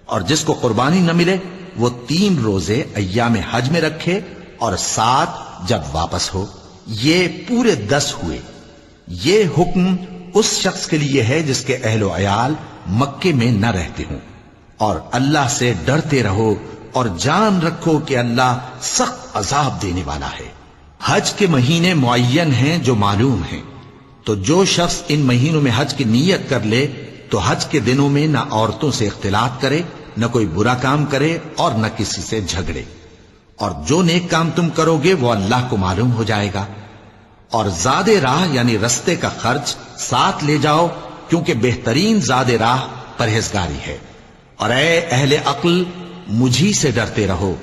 اور جس کو قربانی نہ ملے وہ 3 روزے ایام حج میں رکھے اور 7 جب واپس ہو، یہ پورے 10 ہوئے۔ یہ حکم اس شخص کے لیے ہے جس کے اہل و عیال مکے میں نہ رہتے ہوں۔ اور اللہ سے ڈرتے رہو اور جان رکھو کہ اللہ سخت عذاب دینے والا ہے۔ حج کے مہینے معین ہیں جو معلوم ہیں، تو جو شخص ان مہینوں میں حج کی نیت کر لے تو حج کے دنوں میں نہ عورتوں سے اختلاط کرے، نہ کوئی برا کام کرے اور نہ کسی سے جھگڑے۔ اور جو نیک کام تم کرو گے وہ اللہ کو معلوم ہو جائے گا۔ اور زاد راہ یعنی رستے کا خرچ ساتھ لے جاؤ، کیونکہ بہترین زاد راہ پرہیزگاری ہے۔ اور اے اہل عقل مجھی سے ڈرتے رہو،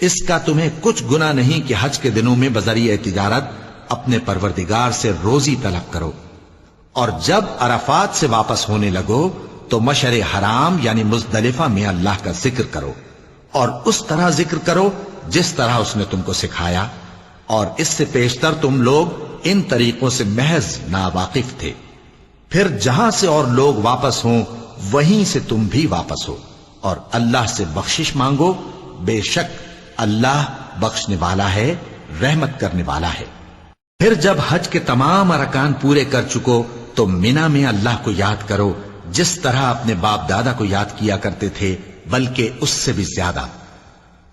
اس کا تمہیں کچھ گناہ نہیں کہ حج کے دنوں میں بذریعہ تجارت اپنے پروردگار سے روزی طلب کرو۔ اور جب عرفات سے واپس ہونے لگو تو مشعر حرام یعنی مزدلفہ میں اللہ کا ذکر کرو، اور اس طرح ذکر کرو جس طرح اس نے تم کو سکھایا، اور اس سے پیشتر تم لوگ ان طریقوں سے محض ناواقف تھے۔ پھر جہاں سے اور لوگ واپس ہوں وہیں سے تم بھی واپس ہو، اور اللہ سے بخشش مانگو، بے شک اللہ بخشنے والا ہے، رحمت کرنے والا ہے۔ پھر جب حج کے تمام ارکان پورے کر چکو تو مینا میں اللہ کو یاد کرو جس طرح اپنے باپ دادا کو یاد کیا کرتے تھے، بلکہ اس سے بھی زیادہ۔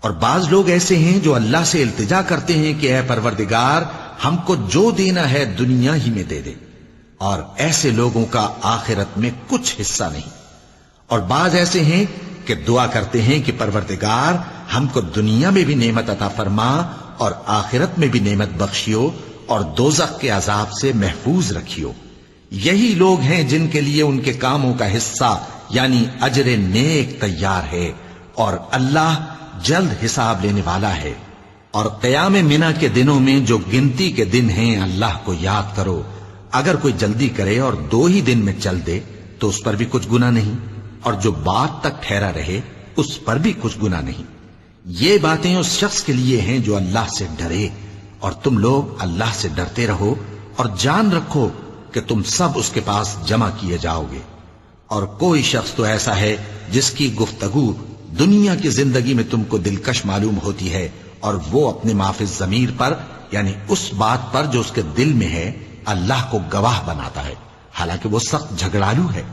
اور بعض لوگ ایسے ہیں جو اللہ سے التجا کرتے ہیں کہ اے پروردگار ہم کو جو دینا ہے دنیا ہی میں دے دے، اور ایسے لوگوں کا آخرت میں کچھ حصہ نہیں۔ اور بعض ایسے ہیں کہ دعا کرتے ہیں کہ پروردگار ہم کو دنیا میں بھی نعمت عطا فرما اور آخرت میں بھی نعمت بخشیو اور دوزخ کے عذاب سے محفوظ رکھیو۔ یہی لوگ ہیں جن کے لیے ان کے کاموں کا حصہ یعنی اجر نیک تیار ہے، اور اللہ جلد حساب لینے والا ہے۔ اور قیام منا کے دنوں میں جو گنتی کے دن ہیں اللہ کو یاد کرو، اگر کوئی جلدی کرے اور 2 ہی دن میں چل دے تو اس پر بھی کچھ گناہ نہیں، اور جو بات تک ٹھہرا رہے اس پر بھی کچھ گناہ نہیں۔ یہ باتیں اس شخص کے لیے ہیں جو اللہ سے ڈرے، اور تم لوگ اللہ سے ڈرتے رہو اور جان رکھو کہ تم سب اس کے پاس جمع کیے جاؤ گے۔ اور کوئی شخص تو ایسا ہے جس کی گفتگو دنیا کی زندگی میں تم کو دلکش معلوم ہوتی ہے اور وہ اپنے معافی ضمیر پر یعنی اس بات پر جو اس کے دل میں ہے اللہ کو گواہ بناتا ہے، حالانکہ وہ سخت جھگڑالو ہے۔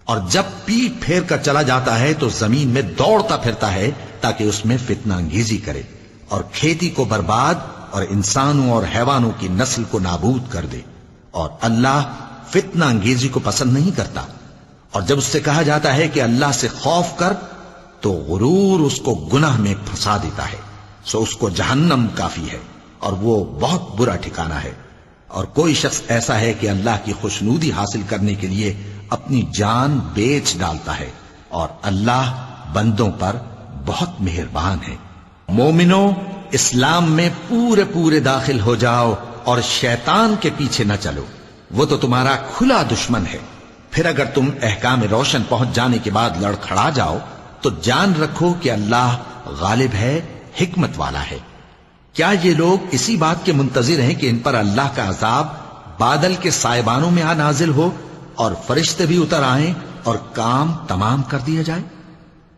اور جب پیٹ پھیر کر چلا جاتا ہے تو زمین میں دوڑتا پھرتا ہے تاکہ اس میں فتنہ انگیزی کرے اور کھیتی کو برباد اور انسانوں اور حیوانوں کی نسل کو نابود کر دے، اور اللہ فتنہ انگیزی کو پسند نہیں کرتا۔ اور جب اس سے کہا جاتا ہے کہ اللہ سے خوف کر تو غرور اس کو گناہ میں پھنسا دیتا ہے، سو اس کو جہنم کافی ہے اور وہ بہت برا ٹھکانہ ہے۔ اور کوئی شخص ایسا ہے کہ اللہ کی خوشنودی حاصل کرنے کے لیے اپنی جان بیچ ڈالتا ہے، اور اللہ بندوں پر بہت مہربان ہے۔ مومنوں، اسلام میں پورے داخل ہو جاؤ اور شیطان کے پیچھے نہ چلو، وہ تو تمہارا کھلا دشمن ہے۔ پھر اگر تم احکام روشن پہنچ جانے کے بعد لڑکھڑا جاؤ تو جان رکھو کہ اللہ غالب ہے، حکمت والا ہے۔ کیا یہ لوگ اسی بات کے منتظر ہیں کہ ان پر اللہ کا عذاب بادل کے سائبانوں میں نازل ہو اور فرشتے بھی اتر آئیں اور کام تمام کر دیا جائے؟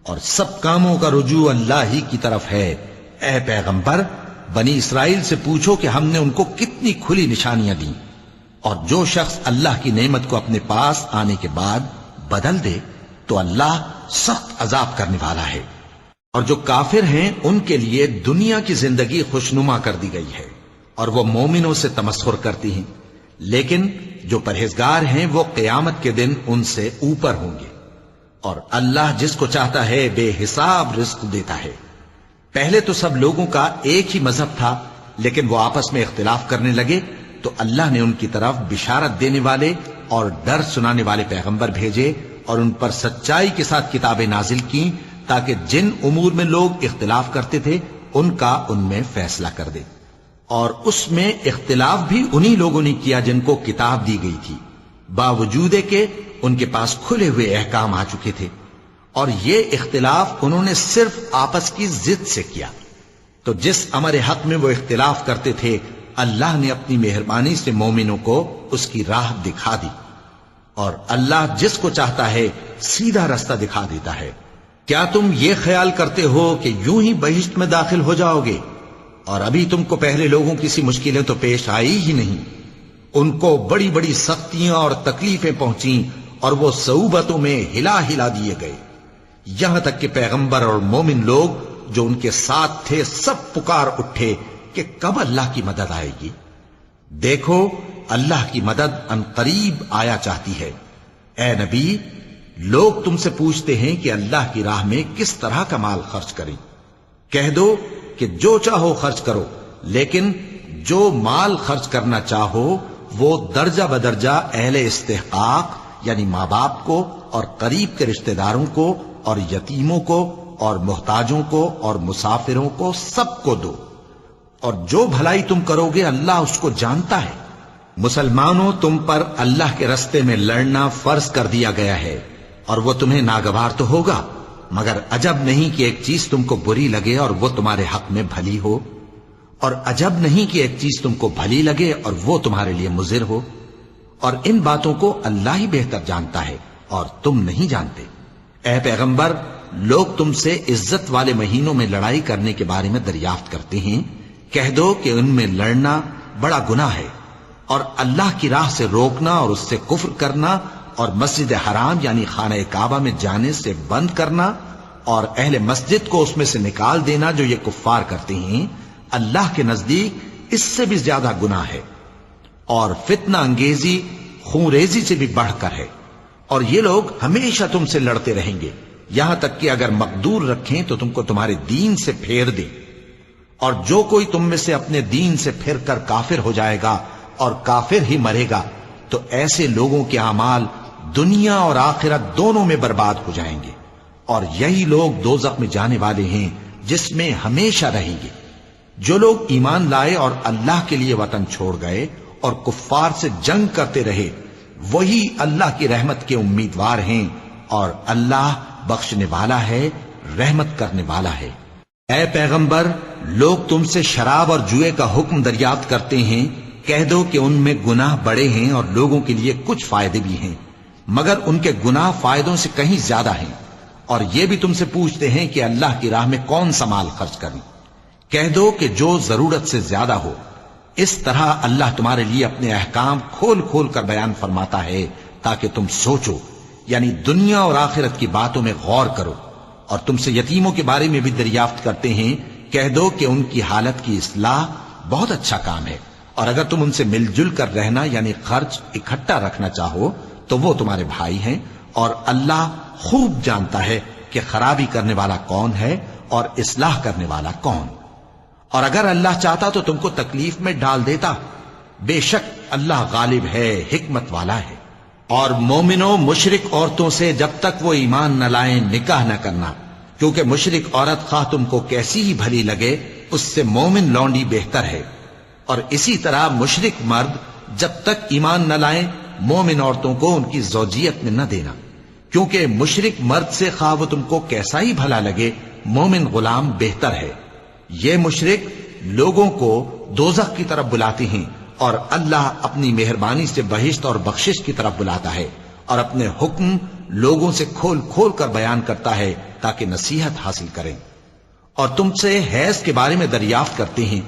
اور سب کاموں کا رجوع اللہ ہی کی طرف ہے۔ اے پیغمبر، بنی اسرائیل سے پوچھو کہ ہم نے ان کو کتنی کھلی نشانیاں دیں، اور جو شخص اللہ کی نعمت کو اپنے پاس آنے کے بعد بدل دے تو اللہ سخت عذاب کرنے والا ہے۔ اور جو کافر ہیں ان کے لیے دنیا کی زندگی خوشنما کر دی گئی ہے اور وہ مومنوں سے تمسخر کرتی ہیں، لیکن جو پرہیزگار ہیں وہ قیامت کے دن ان سے اوپر ہوں گے۔ اور اللہ جس کو چاہتا ہے بے حساب رزق دیتا ہے۔ پہلے تو سب لوگوں کا ایک ہی مذہب تھا، لیکن وہ آپس میں اختلاف کرنے لگے تو اللہ نے ان کی طرف بشارت دینے والے اور ڈر سنانے والے پیغمبر بھیجے اور ان پر سچائی کے ساتھ کتابیں نازل کی تاکہ جن امور میں لوگ اختلاف کرتے تھے ان کا ان میں فیصلہ کر دے۔ اور اس میں اختلاف بھی انہی لوگوں نے کیا جن کو کتاب دی گئی تھی، باوجود کہ ان کے پاس کھلے ہوئے احکام آ چکے تھے، اور یہ اختلاف انہوں نے صرف آپس کی ضد سے کیا۔ تو جس امر حق میں وہ اختلاف کرتے تھے اللہ نے اپنی مہربانی سے مومنوں کو اس کی راہ دکھا دی، اور اللہ جس کو چاہتا ہے سیدھا رستہ دکھا دیتا ہے۔ کیا تم یہ خیال کرتے ہو کہ یوں ہی بہشت میں داخل ہو جاؤ گے، اور ابھی تم کو پہلے لوگوں کی سی مشکلیں تو پیش آئی ہی نہیں؟ ان کو بڑی بڑی سختیاں اور تکلیفیں پہنچیں اور وہ صعوبتوں میں ہلا ہلا دیے گئے، یہاں تک کہ پیغمبر اور مومن لوگ جو ان کے ساتھ تھے سب پکار اٹھے کہ کب اللہ کی مدد آئے گی۔ دیکھو اللہ کی مدد ان قریب آیا چاہتی ہے۔ اے نبی، لوگ تم سے پوچھتے ہیں کہ اللہ کی راہ میں کس طرح کا مال خرچ کریں۔ کہہ دو کہ جو چاہو خرچ کرو، لیکن جو مال خرچ کرنا چاہو وہ درجہ بدرجہ اہل استحقاق یعنی ماں باپ کو اور قریب کے رشتہ داروں کو اور یتیموں کو اور محتاجوں کو اور مسافروں کو سب کو دو، اور جو بھلائی تم کرو گے اللہ اس کو جانتا ہے۔ مسلمانوں، تم پر اللہ کے رستے میں لڑنا فرض کر دیا گیا ہے، اور وہ تمہیں ناگوار تو ہوگا، مگر عجب نہیں کہ ایک چیز تم کو بری لگے اور وہ تمہارے حق میں بھلی ہو، اور عجب نہیں کہ ایک چیز تم کو بھلی لگے اور وہ تمہارے لیے مضر ہو، اور ان باتوں کو اللہ ہی بہتر جانتا ہے اور تم نہیں جانتے۔ اے پیغمبر، لوگ تم سے عزت والے مہینوں میں لڑائی کرنے کے بارے میں دریافت کرتے ہیں، کہہ دو کہ ان میں لڑنا بڑا گناہ ہے، اور اللہ کی راہ سے روکنا اور اس سے کفر کرنا اور مسجد حرام یعنی خانہ کعبہ میں جانے سے بند کرنا اور اہل مسجد کو اس میں سے نکال دینا جو یہ کفار کرتے ہیں، اللہ کے نزدیک اس سے بھی زیادہ گناہ ہے، اور فتنہ انگیزی خون ریزی سے بھی بڑھ کر ہے۔ اور یہ لوگ ہمیشہ تم سے لڑتے رہیں گے، یہاں تک کہ اگر مقدور رکھیں تو تم کو تمہارے دین سے پھیر دیں، اور جو کوئی تم میں سے اپنے دین سے پھر کر کافر ہو جائے گا اور کافر ہی مرے گا تو ایسے لوگوں کے اعمال دنیا اور آخرت دونوں میں برباد ہو جائیں گے، اور یہی لوگ دوزخ میں جانے والے ہیں جس میں ہمیشہ رہیں گے۔ جو لوگ ایمان لائے اور اللہ کے لیے وطن چھوڑ گئے اور کفار سے جنگ کرتے رہے وہی اللہ کی رحمت کے امیدوار ہیں، اور اللہ بخشنے والا ہے، رحمت کرنے والا ہے۔ اے پیغمبر، لوگ تم سے شراب اور جوئے کا حکم دریافت کرتے ہیں، کہہ دو کہ ان میں گناہ بڑے ہیں اور لوگوں کے لیے کچھ فائدے بھی ہیں، مگر ان کے گناہ فائدوں سے کہیں زیادہ ہیں۔ اور یہ بھی تم سے پوچھتے ہیں کہ اللہ کی راہ میں کون سا مال خرچ کریں۔ کہہ دو کہ جو ضرورت سے زیادہ ہو. اس طرح اللہ تمہارے لیے اپنے احکام کھول کھول کر بیان فرماتا ہے تاکہ تم سوچو، یعنی دنیا اور آخرت کی باتوں میں غور کرو. اور تم سے یتیموں کے بارے میں بھی دریافت کرتے ہیں، کہہ دو کہ ان کی حالت کی اصلاح بہت اچھا کام ہے، اور اگر تم ان سے مل جل کر رہنا یعنی خرچ اکٹھا رکھنا چاہو تو وہ تمہارے بھائی ہیں، اور اللہ خوب جانتا ہے کہ خرابی کرنے والا کون ہے اور اصلاح کرنے والا کون. اور اگر اللہ چاہتا تو تم کو تکلیف میں ڈال دیتا، بے شک اللہ غالب ہے، حکمت والا ہے. اور مومنوں مشرک عورتوں سے جب تک وہ ایمان نہ لائیں نکاح نہ کرنا، کیونکہ مشرک عورت خواہ تم کو کیسی ہی بھلی لگے اس سے مومن لونڈی بہتر ہے. اور اسی طرح مشرک مرد جب تک ایمان نہ لائیں مومن عورتوں کو ان کی زوجیت میں نہ دینا، کیونکہ مشرک مرد سے خواہ وہ تم کو کیسا ہی بھلا لگے مومن غلام بہتر ہے. یہ مشرک لوگوں کو دوزخ کی طرف بلاتے ہیں، اور اللہ اپنی مہربانی سے بہشت اور بخشش کی طرف بلاتا ہے، اور اپنے حکم لوگوں سے کھول کھول کر بیان کرتا ہے تاکہ نصیحت حاصل کریں. اور تم سے حیض کے بارے میں دریافت کرتے ہیں،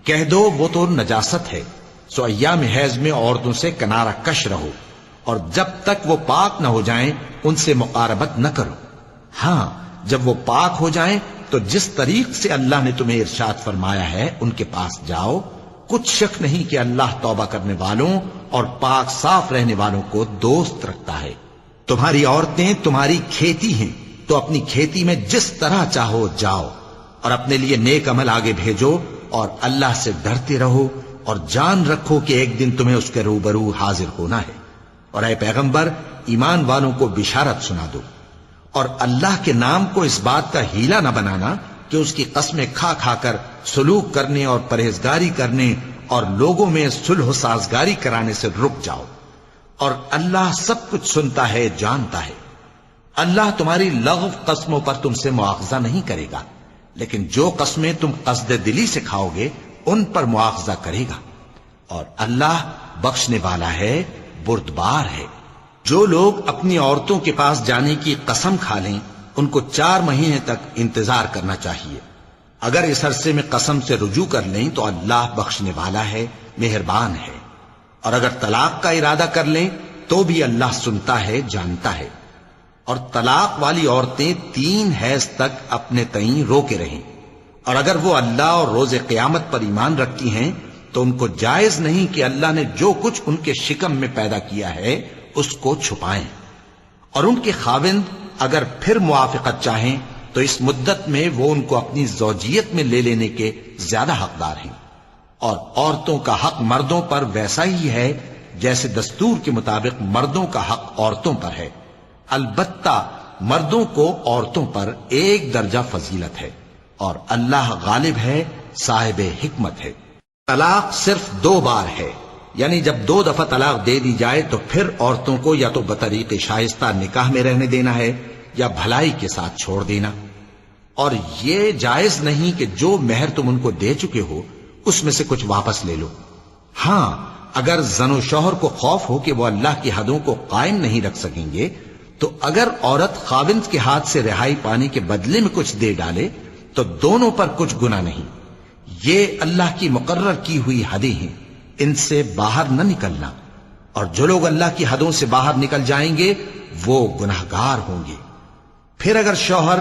کہہ دو وہ تو نجاست ہے، سو ایام حیض میں عورتوں سے کنارہ کش رہو، اور جب تک وہ پاک نہ ہو جائیں ان سے مقاربت نہ کرو. ہاں جب وہ پاک ہو جائیں تو جس طریق سے اللہ نے تمہیں ارشاد فرمایا ہے ان کے پاس جاؤ. کچھ شک نہیں کہ اللہ توبہ کرنے والوں اور پاک صاف رہنے والوں کو دوست رکھتا ہے. تمہاری عورتیں تمہاری کھیتی ہیں، تو اپنی کھیتی میں جس طرح چاہو جاؤ، اور اپنے لیے نیک عمل آگے بھیجو، اور اللہ سے ڈرتے رہو، اور جان رکھو کہ ایک دن تمہیں اس کے روبرو حاضر ہونا ہے. اور اے پیغمبر ایمان والوں کو بشارت سنا دو، اور اللہ کے نام کو اس بات کا ہیلا نہ بنانا کہ اس کی قسمیں کھا کھا کر سلوک کرنے اور پرہیزگاری کرنے اور لوگوں میں صلح و سازگاری کرانے سے رک جاؤ. اور اللہ سب کچھ سنتا ہے، جانتا ہے. اللہ تمہاری لغو قسموں پر تم سے مواخذہ نہیں کرے گا، لیکن جو قسمیں تم قصد دلی سے کھاؤ گے ان پر مواخذہ کرے گا. اور اللہ بخشنے والا ہے، بردبار ہے. جو لوگ اپنی عورتوں کے پاس جانے کی قسم کھا لیں ان کو 4 مہینے تک انتظار کرنا چاہیے. اگر اس عرصے میں قسم سے رجوع کر لیں تو اللہ بخشنے والا ہے، مہربان ہے. اور اگر طلاق کا ارادہ کر لیں تو بھی اللہ سنتا ہے، جانتا ہے. اور طلاق والی عورتیں 3 حیض تک اپنے تئیں روکے رہیں، اور اگر وہ اللہ اور روز قیامت پر ایمان رکھتی ہیں تو ان کو جائز نہیں کہ اللہ نے جو کچھ ان کے شکم میں پیدا کیا ہے اس کو چھپائیں. اور ان کے خاوند اگر پھر موافقت چاہیں تو اس مدت میں وہ ان کو اپنی زوجیت میں لے لینے کے زیادہ حقدار ہیں. اور عورتوں کا حق مردوں پر ویسا ہی ہے جیسے دستور کے مطابق مردوں کا حق عورتوں پر ہے. البتہ مردوں کو عورتوں پر 1 درجہ فضیلت ہے، اور اللہ غالب ہے، صاحب حکمت ہے. طلاق صرف 2 بار ہے، یعنی جب 2 دفعہ طلاق دے دی جائے تو پھر عورتوں کو یا تو بطریق شائستہ نکاح میں رہنے دینا ہے یا بھلائی کے ساتھ چھوڑ دینا. اور یہ جائز نہیں کہ جو مہر تم ان کو دے چکے ہو اس میں سے کچھ واپس لے لو. ہاں اگر زن و شوہر کو خوف ہو کہ وہ اللہ کی حدوں کو قائم نہیں رکھ سکیں گے تو اگر عورت خاوند کے ہاتھ سے رہائی پانے کے بدلے میں کچھ دے ڈالے تو دونوں پر کچھ گناہ نہیں. یہ اللہ کی مقرر کی ہوئی حدیں ہیں، ان سے باہر نہ نکلنا. اور جو لوگ اللہ کی حدوں سے باہر نکل جائیں گے وہ گناہگار ہوں گے. پھر اگر شوہر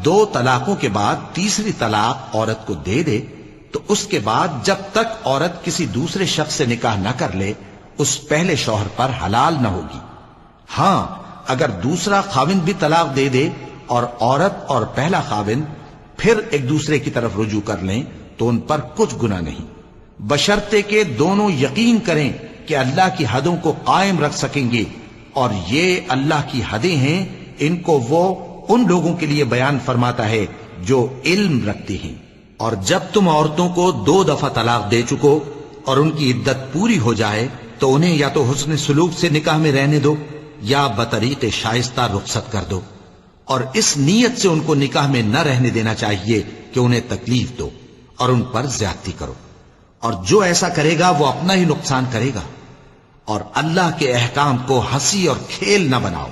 2 طلاقوں کے بعد تیسری طلاق عورت کو دے دے تو اس کے بعد جب تک عورت کسی دوسرے شخص سے نکاح نہ کر لے اس پہلے شوہر پر حلال نہ ہوگی. ہاں اگر دوسرا خاوند بھی طلاق دے دے اور عورت اور پہلا خاوند پھر ایک دوسرے کی طرف رجوع کر لیں تو ان پر کچھ گناہ نہیں، بشرطے کہ دونوں یقین کریں کہ اللہ کی حدوں کو قائم رکھ سکیں گے. اور یہ اللہ کی حدیں ہیں، ان کو وہ ان لوگوں کے لیے بیان فرماتا ہے جو علم رکھتے ہیں. اور جب تم عورتوں کو 2 دفعہ طلاق دے چکو اور ان کی عدت پوری ہو جائے تو انہیں یا تو حسن سلوک سے نکاح میں رہنے دو یا بطریق شائستہ رخصت کر دو. اور اس نیت سے ان کو نکاح میں نہ رہنے دینا چاہیے کہ انہیں تکلیف دو اور ان پر زیادتی کرو. اور جو ایسا کرے گا وہ اپنا ہی نقصان کرے گا. اور اللہ کے احکام کو ہنسی اور کھیل نہ بناؤ.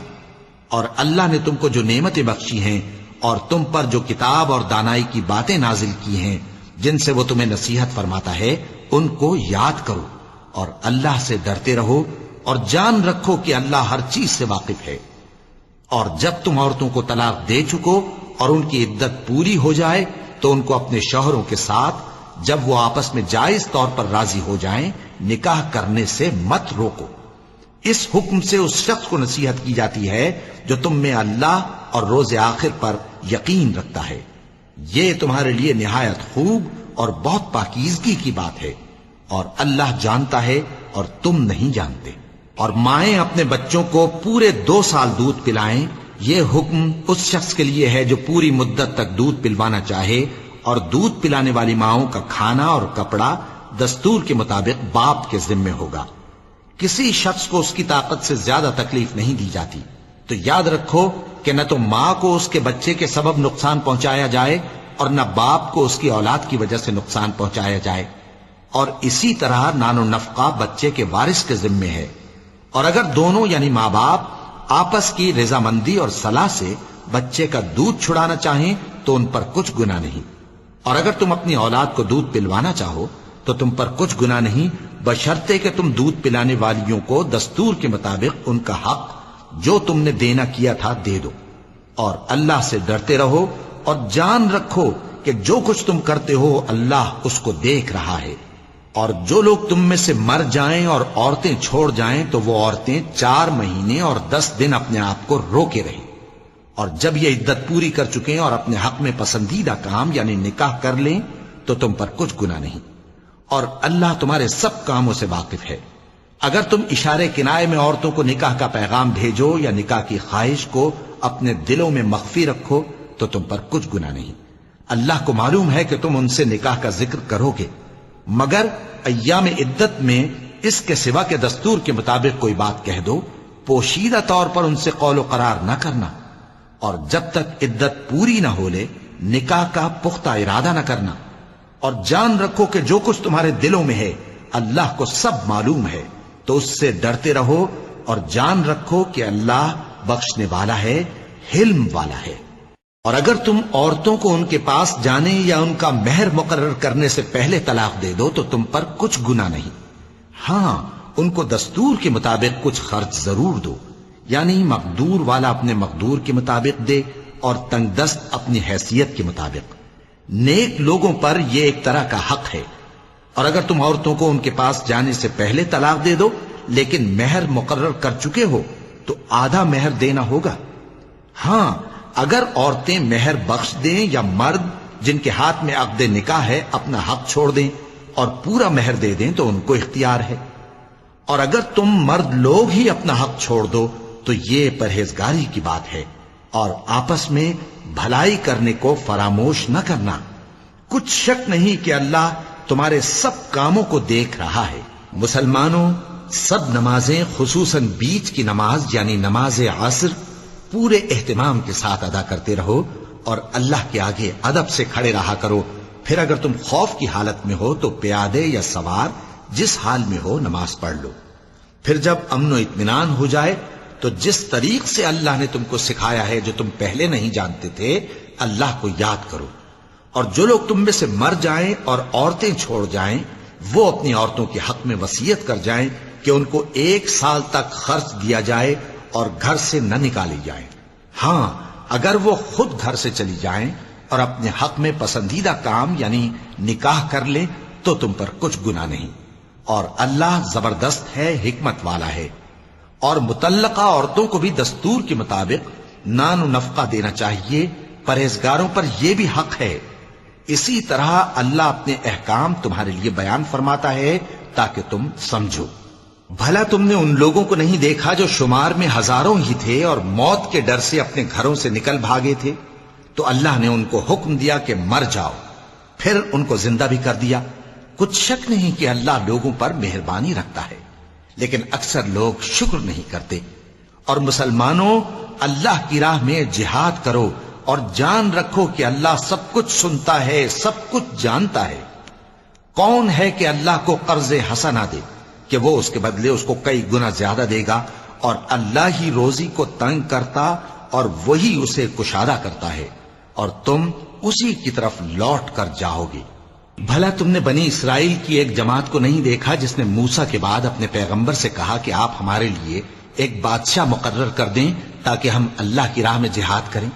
اور اللہ نے تم کو جو نعمتیں بخشی ہیں اور تم پر جو کتاب اور دانائی کی باتیں نازل کی ہیں جن سے وہ تمہیں نصیحت فرماتا ہے ان کو یاد کرو، اور اللہ سے ڈرتے رہو، اور جان رکھو کہ اللہ ہر چیز سے واقف ہے۔ اور جب تم عورتوں کو طلاق دے چکو اور ان کی عدت پوری ہو جائے تو ان کو اپنے شوہروں کے ساتھ جب وہ آپس میں جائز طور پر راضی ہو جائیں نکاح کرنے سے مت روکو۔ اس حکم سے اس شخص کو نصیحت کی جاتی ہے جو تم میں اللہ اور روز آخر پر یقین رکھتا ہے۔ یہ تمہارے لیے نہایت خوب اور بہت پاکیزگی کی بات ہے، اور اللہ جانتا ہے اور تم نہیں جانتے۔ اور مائیں اپنے بچوں کو پورے 2 سال دودھ پلائیں، یہ حکم اس شخص کے لیے ہے جو پوری مدت تک دودھ پلوانا چاہے، اور دودھ پلانے والی ماؤں کا کھانا اور کپڑا دستور کے مطابق باپ کے ذمے ہوگا۔ کسی شخص کو اس کی طاقت سے زیادہ تکلیف نہیں دی جاتی، تو یاد رکھو کہ نہ تو ماں کو اس کے بچے کے سبب نقصان پہنچایا جائے اور نہ باپ کو اس کی اولاد کی وجہ سے نقصان پہنچایا جائے، اور اسی طرح نان و نفقہ بچے کے وارث کے ذمے ہے۔ اور اگر دونوں یعنی ماں باپ آپس کی رضامندی اور صلاح سے بچے کا دودھ چھڑانا چاہیں تو ان پر کچھ گناہ نہیں، اور اگر تم اپنی اولاد کو دودھ پلوانا چاہو تو تم پر کچھ گناہ نہیں، بشرطے کہ تم دودھ پلانے والیوں کو دستور کے مطابق ان کا حق جو تم نے دینا کیا تھا دے دو۔ اور اللہ سے ڈرتے رہو اور جان رکھو کہ جو کچھ تم کرتے ہو اللہ اس کو دیکھ رہا ہے۔ اور جو لوگ تم میں سے مر جائیں اور عورتیں چھوڑ جائیں تو وہ عورتیں 4 مہینے اور 10 دن اپنے آپ کو روکے رہیں، اور جب یہ عدت پوری کر چکیں اور اپنے حق میں پسندیدہ کام یعنی نکاح کر لیں تو تم پر کچھ گناہ نہیں، اور اللہ تمہارے سب کاموں سے واقف ہے۔ اگر تم اشارے کنائے میں عورتوں کو نکاح کا پیغام بھیجو یا نکاح کی خواہش کو اپنے دلوں میں مخفی رکھو تو تم پر کچھ گناہ نہیں۔ اللہ کو معلوم ہے کہ تم ان سے نکاح کا ذکر کرو گے، مگر ایام عدت میں اس کے سوا کے دستور کے مطابق کوئی بات کہہ دو، پوشیدہ طور پر ان سے قول و قرار نہ کرنا، اور جب تک عدت پوری نہ ہو لے نکاح کا پختہ ارادہ نہ کرنا۔ اور جان رکھو کہ جو کچھ تمہارے دلوں میں ہے اللہ کو سب معلوم ہے، تو اس سے ڈرتے رہو اور جان رکھو کہ اللہ بخشنے والا ہے، حلم والا ہے۔ اور اگر تم عورتوں کو ان کے پاس جانے یا ان کا مہر مقرر کرنے سے پہلے طلاق دے دو تو تم پر کچھ گناہ نہیں، ہاں ان کو دستور کے مطابق کچھ خرچ ضرور دو، یعنی مقدور والا اپنے مقدور کے مطابق دے اور تنگ دست اپنی حیثیت کے مطابق۔ نیک لوگوں پر یہ ایک طرح کا حق ہے۔ اور اگر تم عورتوں کو ان کے پاس جانے سے پہلے طلاق دے دو لیکن مہر مقرر کر چکے ہو تو آدھا مہر دینا ہوگا۔ ہاں اگر عورتیں مہر بخش دیں یا مرد جن کے ہاتھ میں عقد نکاح ہے اپنا حق چھوڑ دیں اور پورا مہر دے دیں تو ان کو اختیار ہے۔ اور اگر تم مرد لوگ ہی اپنا حق چھوڑ دو تو یہ پرہیزگاری کی بات ہے، اور آپس میں بھلائی کرنے کو فراموش نہ کرنا۔ کچھ شک نہیں کہ اللہ تمہارے سب کاموں کو دیکھ رہا ہے۔ مسلمانوں، سب نمازیں خصوصاً بیچ کی نماز یعنی نماز عصر پورے اہتمام کے ساتھ ادا کرتے رہو اور اللہ کے آگے ادب سے کھڑے رہا کرو۔ پھر اگر تم خوف کی حالت میں ہو تو پیادے یا سوار جس حال میں ہو نماز پڑھ لو۔ پھر جب امن و اطمینان ہو جائے تو جس طریق سے اللہ نے تم کو سکھایا ہے جو تم پہلے نہیں جانتے تھے اللہ کو یاد کرو۔ اور جو لوگ تم میں سے مر جائیں اور عورتیں چھوڑ جائیں وہ اپنی عورتوں کے حق میں وصیت کر جائیں کہ ان کو 1 سال تک خرچ دیا جائے اور گھر سے نہ نکالی جائیں۔ ہاں اگر وہ خود گھر سے چلی جائیں اور اپنے حق میں پسندیدہ کام یعنی نکاح کر لیں تو تم پر کچھ گناہ نہیں، اور اللہ زبردست ہے، حکمت والا ہے۔ اور مطلقہ عورتوں کو بھی دستور کے مطابق نان و نفقہ دینا چاہیے، پرہیزگاروں پر یہ بھی حق ہے۔ اسی طرح اللہ اپنے احکام تمہارے لیے بیان فرماتا ہے تاکہ تم سمجھو۔ بھلا تم نے ان لوگوں کو نہیں دیکھا جو شمار میں ہزاروں ہی تھے اور موت کے ڈر سے اپنے گھروں سے نکل بھاگے تھے؟ تو اللہ نے ان کو حکم دیا کہ مر جاؤ، پھر ان کو زندہ بھی کر دیا۔ کچھ شک نہیں کہ اللہ لوگوں پر مہربانی رکھتا ہے، لیکن اکثر لوگ شکر نہیں کرتے۔ اور مسلمانوں، اللہ کی راہ میں جہاد کرو اور جان رکھو کہ اللہ سب کچھ سنتا ہے، سب کچھ جانتا ہے۔ کون ہے کہ اللہ کو قرض حسنہ دے کہ وہ اس کے بدلے اس کو کئی گنا زیادہ دے گا؟ اور اللہ ہی روزی کو تنگ کرتا اور وہی اسے کشادہ کرتا ہے، اور تم اسی کی طرف لوٹ کر جاؤ گے۔ بھلا تم نے بنی اسرائیل کی ایک جماعت کو نہیں دیکھا جس نے موسیٰ کے بعد اپنے پیغمبر سے کہا کہ آپ ہمارے لیے ایک بادشاہ مقرر کر دیں تاکہ ہم اللہ کی راہ میں جہاد کریں؟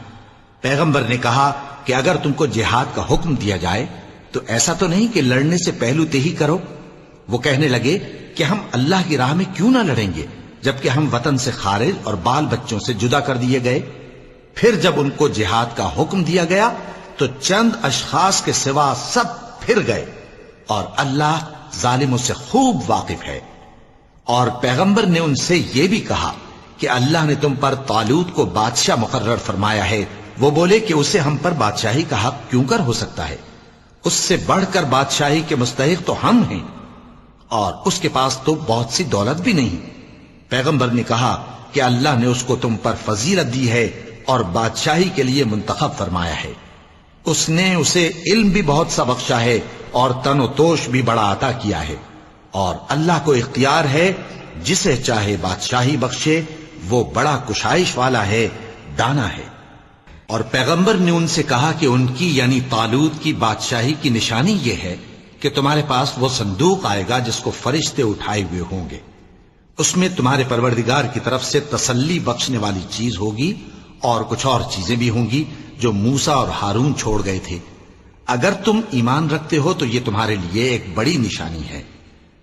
پیغمبر نے کہا کہ اگر تم کو جہاد کا حکم دیا جائے تو ایسا تو نہیں کہ لڑنے سے پہلو تہی کرو۔ وہ کہنے لگے کہ ہم اللہ کی راہ میں کیوں نہ لڑیں گے جبکہ ہم وطن سے خارج اور بال بچوں سے جدا کر دیے گئے۔ پھر جب ان کو جہاد کا حکم دیا گیا تو چند اشخاص کے سوا سب پھر گئے، اور اللہ ظالموں سے خوب واقف ہے۔ اور پیغمبر نے ان سے یہ بھی کہا کہ اللہ نے تم پر طالوت کو بادشاہ مقرر فرمایا ہے۔ وہ بولے کہ اسے ہم پر بادشاہی کا حق کیوں کر ہو سکتا ہے؟ اس سے بڑھ کر بادشاہی کے مستحق تو ہم ہیں، اور اس کے پاس تو بہت سی دولت بھی نہیں۔ پیغمبر نے کہا کہ اللہ نے اس کو تم پر فضیلت دی ہے اور بادشاہی کے لیے منتخب فرمایا ہے۔ اس نے اسے علم بھی بہت سا بخشا ہے اور تن و توش بھی بڑا عطا کیا ہے، اور اللہ کو اختیار ہے جسے چاہے بادشاہی بخشے، وہ بڑا کشائش والا ہے، دانا ہے۔ اور پیغمبر نے ان سے کہا کہ ان کی یعنی طالوت کی بادشاہی کی نشانی یہ ہے کہ تمہارے پاس وہ صندوق آئے گا جس کو فرشتے اٹھائے ہوئے ہوں گے۔ اس میں تمہارے پروردگار کی طرف سے تسلی بخشنے والی چیز ہوگی اور کچھ اور چیزیں بھی ہوں گی جو موسیٰ اور ہارون چھوڑ گئے تھے۔ اگر تم ایمان رکھتے ہو تو یہ تمہارے لیے ایک بڑی نشانی ہے۔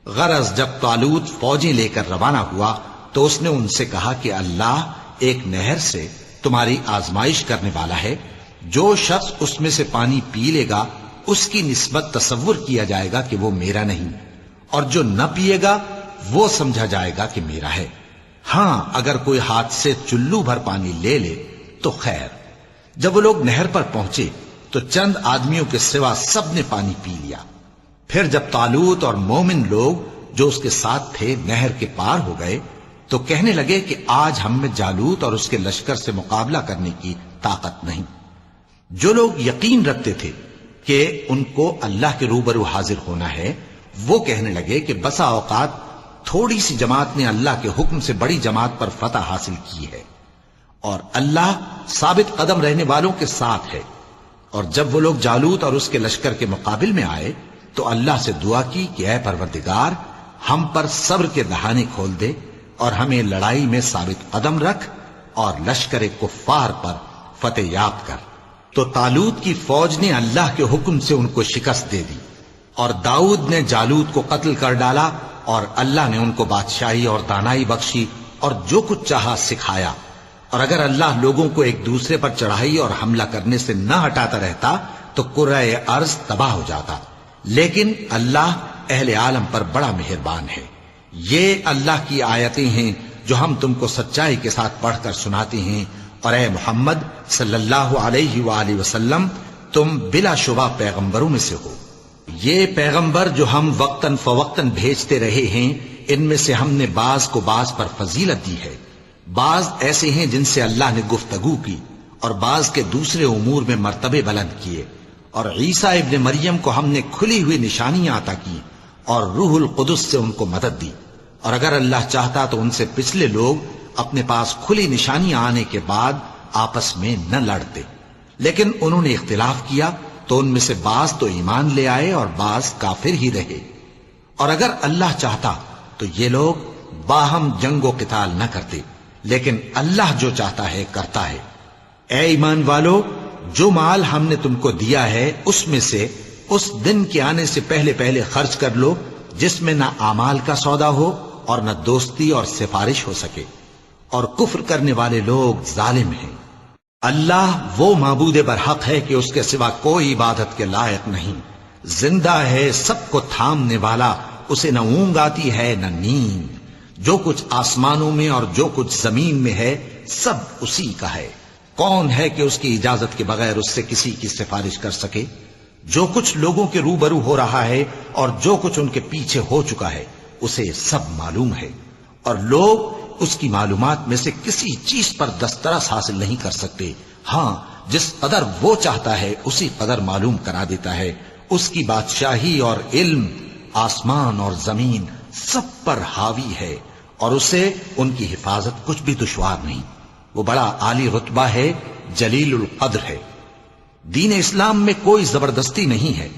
غرض جب طالوت فوجیں لے کر روانہ ہوا تو اس نے ان سے کہا کہ اللہ ایک نہر سے تمہاری آزمائش کرنے والا ہے، جو شخص اس میں سے پانی پی لے گا اس کی نسبت تصور کیا جائے گا کہ وہ میرا نہیں، اور جو نہ پیے گا وہ سمجھا جائے گا کہ میرا ہے۔ ہاں اگر کوئی ہاتھ سے چلو بھر پانی لے لے تو خیر۔ جب وہ لوگ نہر پر پہنچے تو چند آدمیوں کے سوا سب نے پانی پی لیا۔ پھر جب طالوت اور مومن لوگ جو اس کے ساتھ تھے نہر کے پار ہو گئے تو کہنے لگے کہ آج ہم میں جالوت اور اس کے لشکر سے مقابلہ کرنے کی طاقت نہیں۔ جو لوگ یقین رکھتے تھے کہ ان کو اللہ کے روبرو حاضر ہونا ہے، وہ کہنے لگے کہ بسا اوقات تھوڑی سی جماعت نے اللہ کے حکم سے بڑی جماعت پر فتح حاصل کی ہے، اور اللہ ثابت قدم رہنے والوں کے ساتھ ہے۔ اور جب وہ لوگ جالوت اور اس کے لشکر کے مقابل میں آئے تو اللہ سے دعا کی کہ اے پروردگار، ہم پر صبر کے دہانے کھول دے اور ہمیں لڑائی میں ثابت قدم رکھ اور لشکر کفار پر فتح یاب کر۔ تو طالوت کی فوج نے اللہ کے حکم سے ان کو شکست دے دی، اور داؤد نے جالوت کو قتل کر ڈالا، اور اللہ نے ان کو بادشاہی اور دانائی بخشی اور جو کچھ چاہا سکھایا۔ اور اگر اللہ لوگوں کو ایک دوسرے پر چڑھائی اور حملہ کرنے سے نہ ہٹاتا رہتا تو کرۂ ارض تباہ ہو جاتا، لیکن اللہ اہل عالم پر بڑا مہربان ہے۔ یہ اللہ کی آیتیں ہیں جو ہم تم کو سچائی کے ساتھ پڑھ کر سناتے ہیں، اور اے محمد صلی اللہ علیہ وآلہ وسلم تم بلا شبہ پیغمبروں میں سے ہو۔ یہ پیغمبر جو ہم وقتاً فوقتاً بھیجتے رہے ہیں، ان میں سے ہم نے بعض کو بعض پر فضیلت دی ہے۔ بعض ایسے ہیں جن سے اللہ نے گفتگو کی، اور بعض کے دوسرے امور میں مرتبے بلند کیے۔ اور عیسیٰ ابن مریم کو ہم نے کھلی ہوئی نشانیاں عطا کی اور روح القدس سے ان کو مدد دی، اور اگر اللہ چاہتا تو ان سے پچھلے لوگ اپنے پاس کھلی نشانیاں آنے کے بعد آپس میں نہ لڑتے، لیکن انہوں نے اختلاف کیا تو ان میں سے بعض تو ایمان لے آئے اور بعض کافر ہی رہے۔ اور اگر اللہ چاہتا تو یہ لوگ باہم جنگ و قتال نہ کرتے، لیکن اللہ جو چاہتا ہے کرتا ہے۔ اے ایمان والو، جو مال ہم نے تم کو دیا ہے اس میں سے اس دن کے آنے سے پہلے پہلے خرچ کر لو جس میں نہ اعمال کا سودا ہو اور نہ دوستی اور سفارش ہو سکے، اور کفر کرنے والے لوگ ظالم ہیں۔ اللہ وہ معبود برحق ہے کہ اس کے سوا کوئی عبادت کے لائق نہیں، زندہ ہے، سب کو تھامنے والا، اسے نہ اونگ آتی ہے نہ نیند۔ جو کچھ آسمانوں میں اور جو کچھ زمین میں ہے سب اسی کا ہے۔ کون ہے کہ اس کی اجازت کے بغیر اس سے کسی کی سفارش کر سکے؟ جو کچھ لوگوں کے روبرو ہو رہا ہے اور جو کچھ ان کے پیچھے ہو چکا ہے اسے سب معلوم ہے، اور لوگ اس کی معلومات میں سے کسی چیز پر دسترس حاصل نہیں کر سکتے۔ ہاں جس قدر وہ چاہتا ہے اسی قدر معلوم کرا دیتا ہے۔ اس کی بادشاہی اور علم آسمان اور زمین سب پر حاوی ہے، اور اسے ان کی حفاظت کچھ بھی دشوار نہیں۔ وہ بڑا عالی رتبہ ہے، جلیل القدر ہے۔ دین اسلام میں کوئی زبردستی نہیں ہے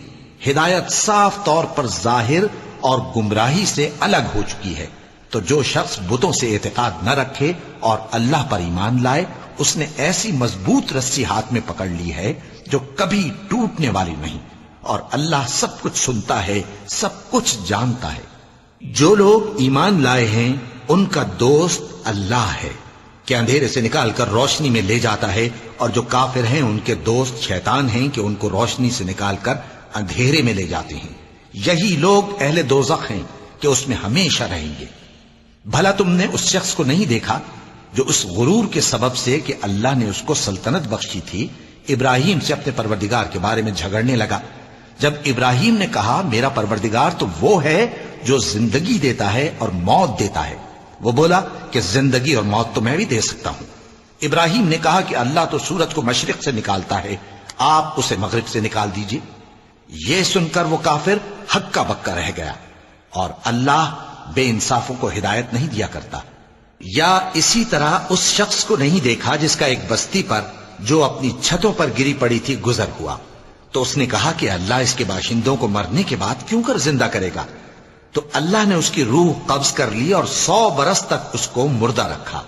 ہدایت صاف طور پر ظاہر اور گمراہی سے الگ ہو چکی ہے۔ تو جو شخص بتوں سے اعتقاد نہ رکھے اور اللہ پر ایمان لائے، اس نے ایسی مضبوط رسی ہاتھ میں پکڑ لی ہے جو کبھی ٹوٹنے والی نہیں، اور اللہ سب کچھ سنتا ہے، سب کچھ جانتا ہے۔ جو لوگ ایمان لائے ہیں ان کا دوست اللہ ہے کہ اندھیرے سے نکال کر روشنی میں لے جاتا ہے، اور جو کافر ہیں ان کے دوست شیطان ہیں کہ ان کو روشنی سے نکال کر اندھیرے میں لے جاتے ہیں۔ یہی لوگ اہل دوزخ ہیں کہ اس میں ہمیشہ رہیں گے۔ بھلا تم نے اس شخص کو نہیں دیکھا جو اس غرور کے سبب سے کہ اللہ نے اس کو سلطنت بخشی تھی، ابراہیم سے اپنے پروردگار کے بارے میں جھگڑنے لگا؟ جب ابراہیم نے کہا میرا پروردگار تو وہ ہے جو زندگی دیتا ہے اور موت دیتا ہے، وہ بولا کہ زندگی اور موت تو میں بھی دے سکتا ہوں۔ ابراہیم نے کہا کہ اللہ تو سورج کو مشرق سے نکالتا ہے، آپ اسے مغرب سے نکال دیجئے۔ یہ سن کر وہ کافر ہکا بکا رہ گیا، اور اللہ بے انصافوں کو ہدایت نہیں دیا کرتا۔ یا اسی طرح اس شخص کو نہیں دیکھا جس کا ایک بستی پر جو اپنی چھتوں پر گری پڑی تھی گزر ہوا، تو اس نے کہا کہ اللہ اس کے باشندوں کو مرنے کے بعد کیوں کر زندہ کرے گا؟ تو اللہ نے اس کی روح قبض کر لی اور 100 برس تک اس کو مردہ رکھا۔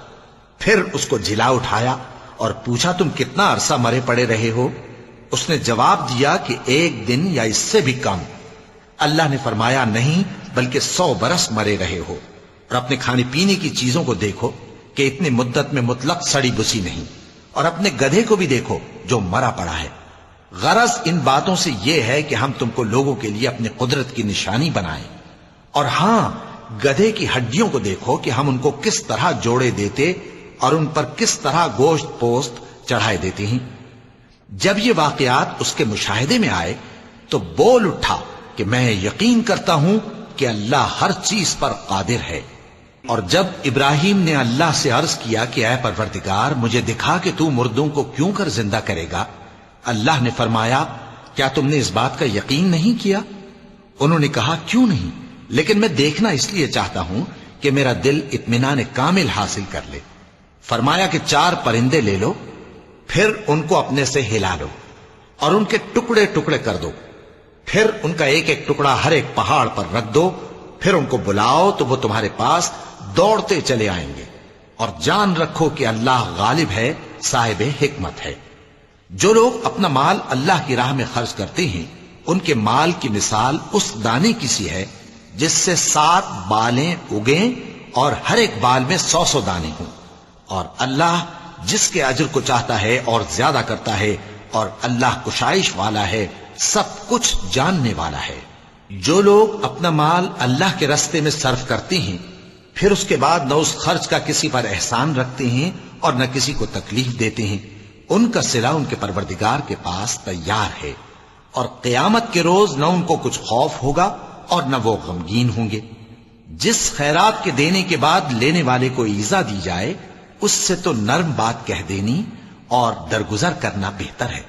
پھر اس کو جلا اٹھایا اور پوچھا تم کتنا عرصہ مرے پڑے رہے ہو؟ اس نے جواب دیا کہ 1 دن یا اس سے بھی کم۔ اللہ نے فرمایا نہیں بلکہ 100 برس مرے رہے ہو، اور اپنے کھانے پینے کی چیزوں کو دیکھو کہ اتنی مدت میں مطلق سڑی بسی نہیں، اور اپنے گدھے کو بھی دیکھو جو مرا پڑا ہے۔ غرض ان باتوں سے یہ ہے کہ ہم تم کو لوگوں کے لیے اپنی قدرت کی نشانی بنائیں، اور ہاں گدھے کی ہڈیوں کو دیکھو کہ ہم ان کو کس طرح جوڑے دیتے اور ان پر کس طرح گوشت پوست چڑھائے دیتے ہیں۔ جب یہ واقعات اس کے مشاہدے میں آئے تو بول اٹھا کہ میں یقین کرتا ہوں کہ اللہ ہر چیز پر قادر ہے۔ اور جب ابراہیم نے اللہ سے عرض کیا کہ اے پروردگار مجھے دکھا کہ تو مردوں کو کیوں کر زندہ کرے گا، اللہ نے فرمایا کیا تم نے اس بات کا یقین نہیں کیا؟ انہوں نے کہا کیوں نہیں، لیکن میں دیکھنا اس لیے چاہتا ہوں کہ میرا دل اطمینان کامل حاصل کر لے۔ فرمایا کہ 4 پرندے لے لو، پھر ان کو اپنے سے ہلا لو اور ان کے ٹکڑے ٹکڑے کر دو، پھر ان کا ایک ایک ٹکڑا ہر ایک پہاڑ پر رکھ دو، پھر ان کو بلاؤ تو وہ تمہارے پاس دوڑتے چلے آئیں گے، اور جان رکھو کہ اللہ غالب ہے، صاحب حکمت ہے۔ جو لوگ اپنا مال اللہ کی راہ میں خرچ کرتے ہیں ان کے مال کی مثال اس دانے کی سی ہے جس سے 7 بالیں اگیں اور ہر ایک بال میں 100 دانے ہوں، اور اللہ جس کے اجر کو چاہتا ہے اور زیادہ کرتا ہے، اور اللہ کشائش والا ہے، سب کچھ جاننے والا ہے۔ جو لوگ اپنا مال اللہ کے راستے میں صرف کرتے ہیں پھر اس کے بعد نہ اس خرچ کا کسی پر احسان رکھتے ہیں اور نہ کسی کو تکلیف دیتے ہیں، ان کا صلہ ان کے پروردگار کے پاس تیار ہے، اور قیامت کے روز نہ ان کو کچھ خوف ہوگا اور نہ وہ غمگین ہوں گے۔ جس خیرات کے دینے کے بعد لینے والے کو ایذا دی جائے اس سے تو نرم بات کہہ دینی اور درگزر کرنا بہتر ہے،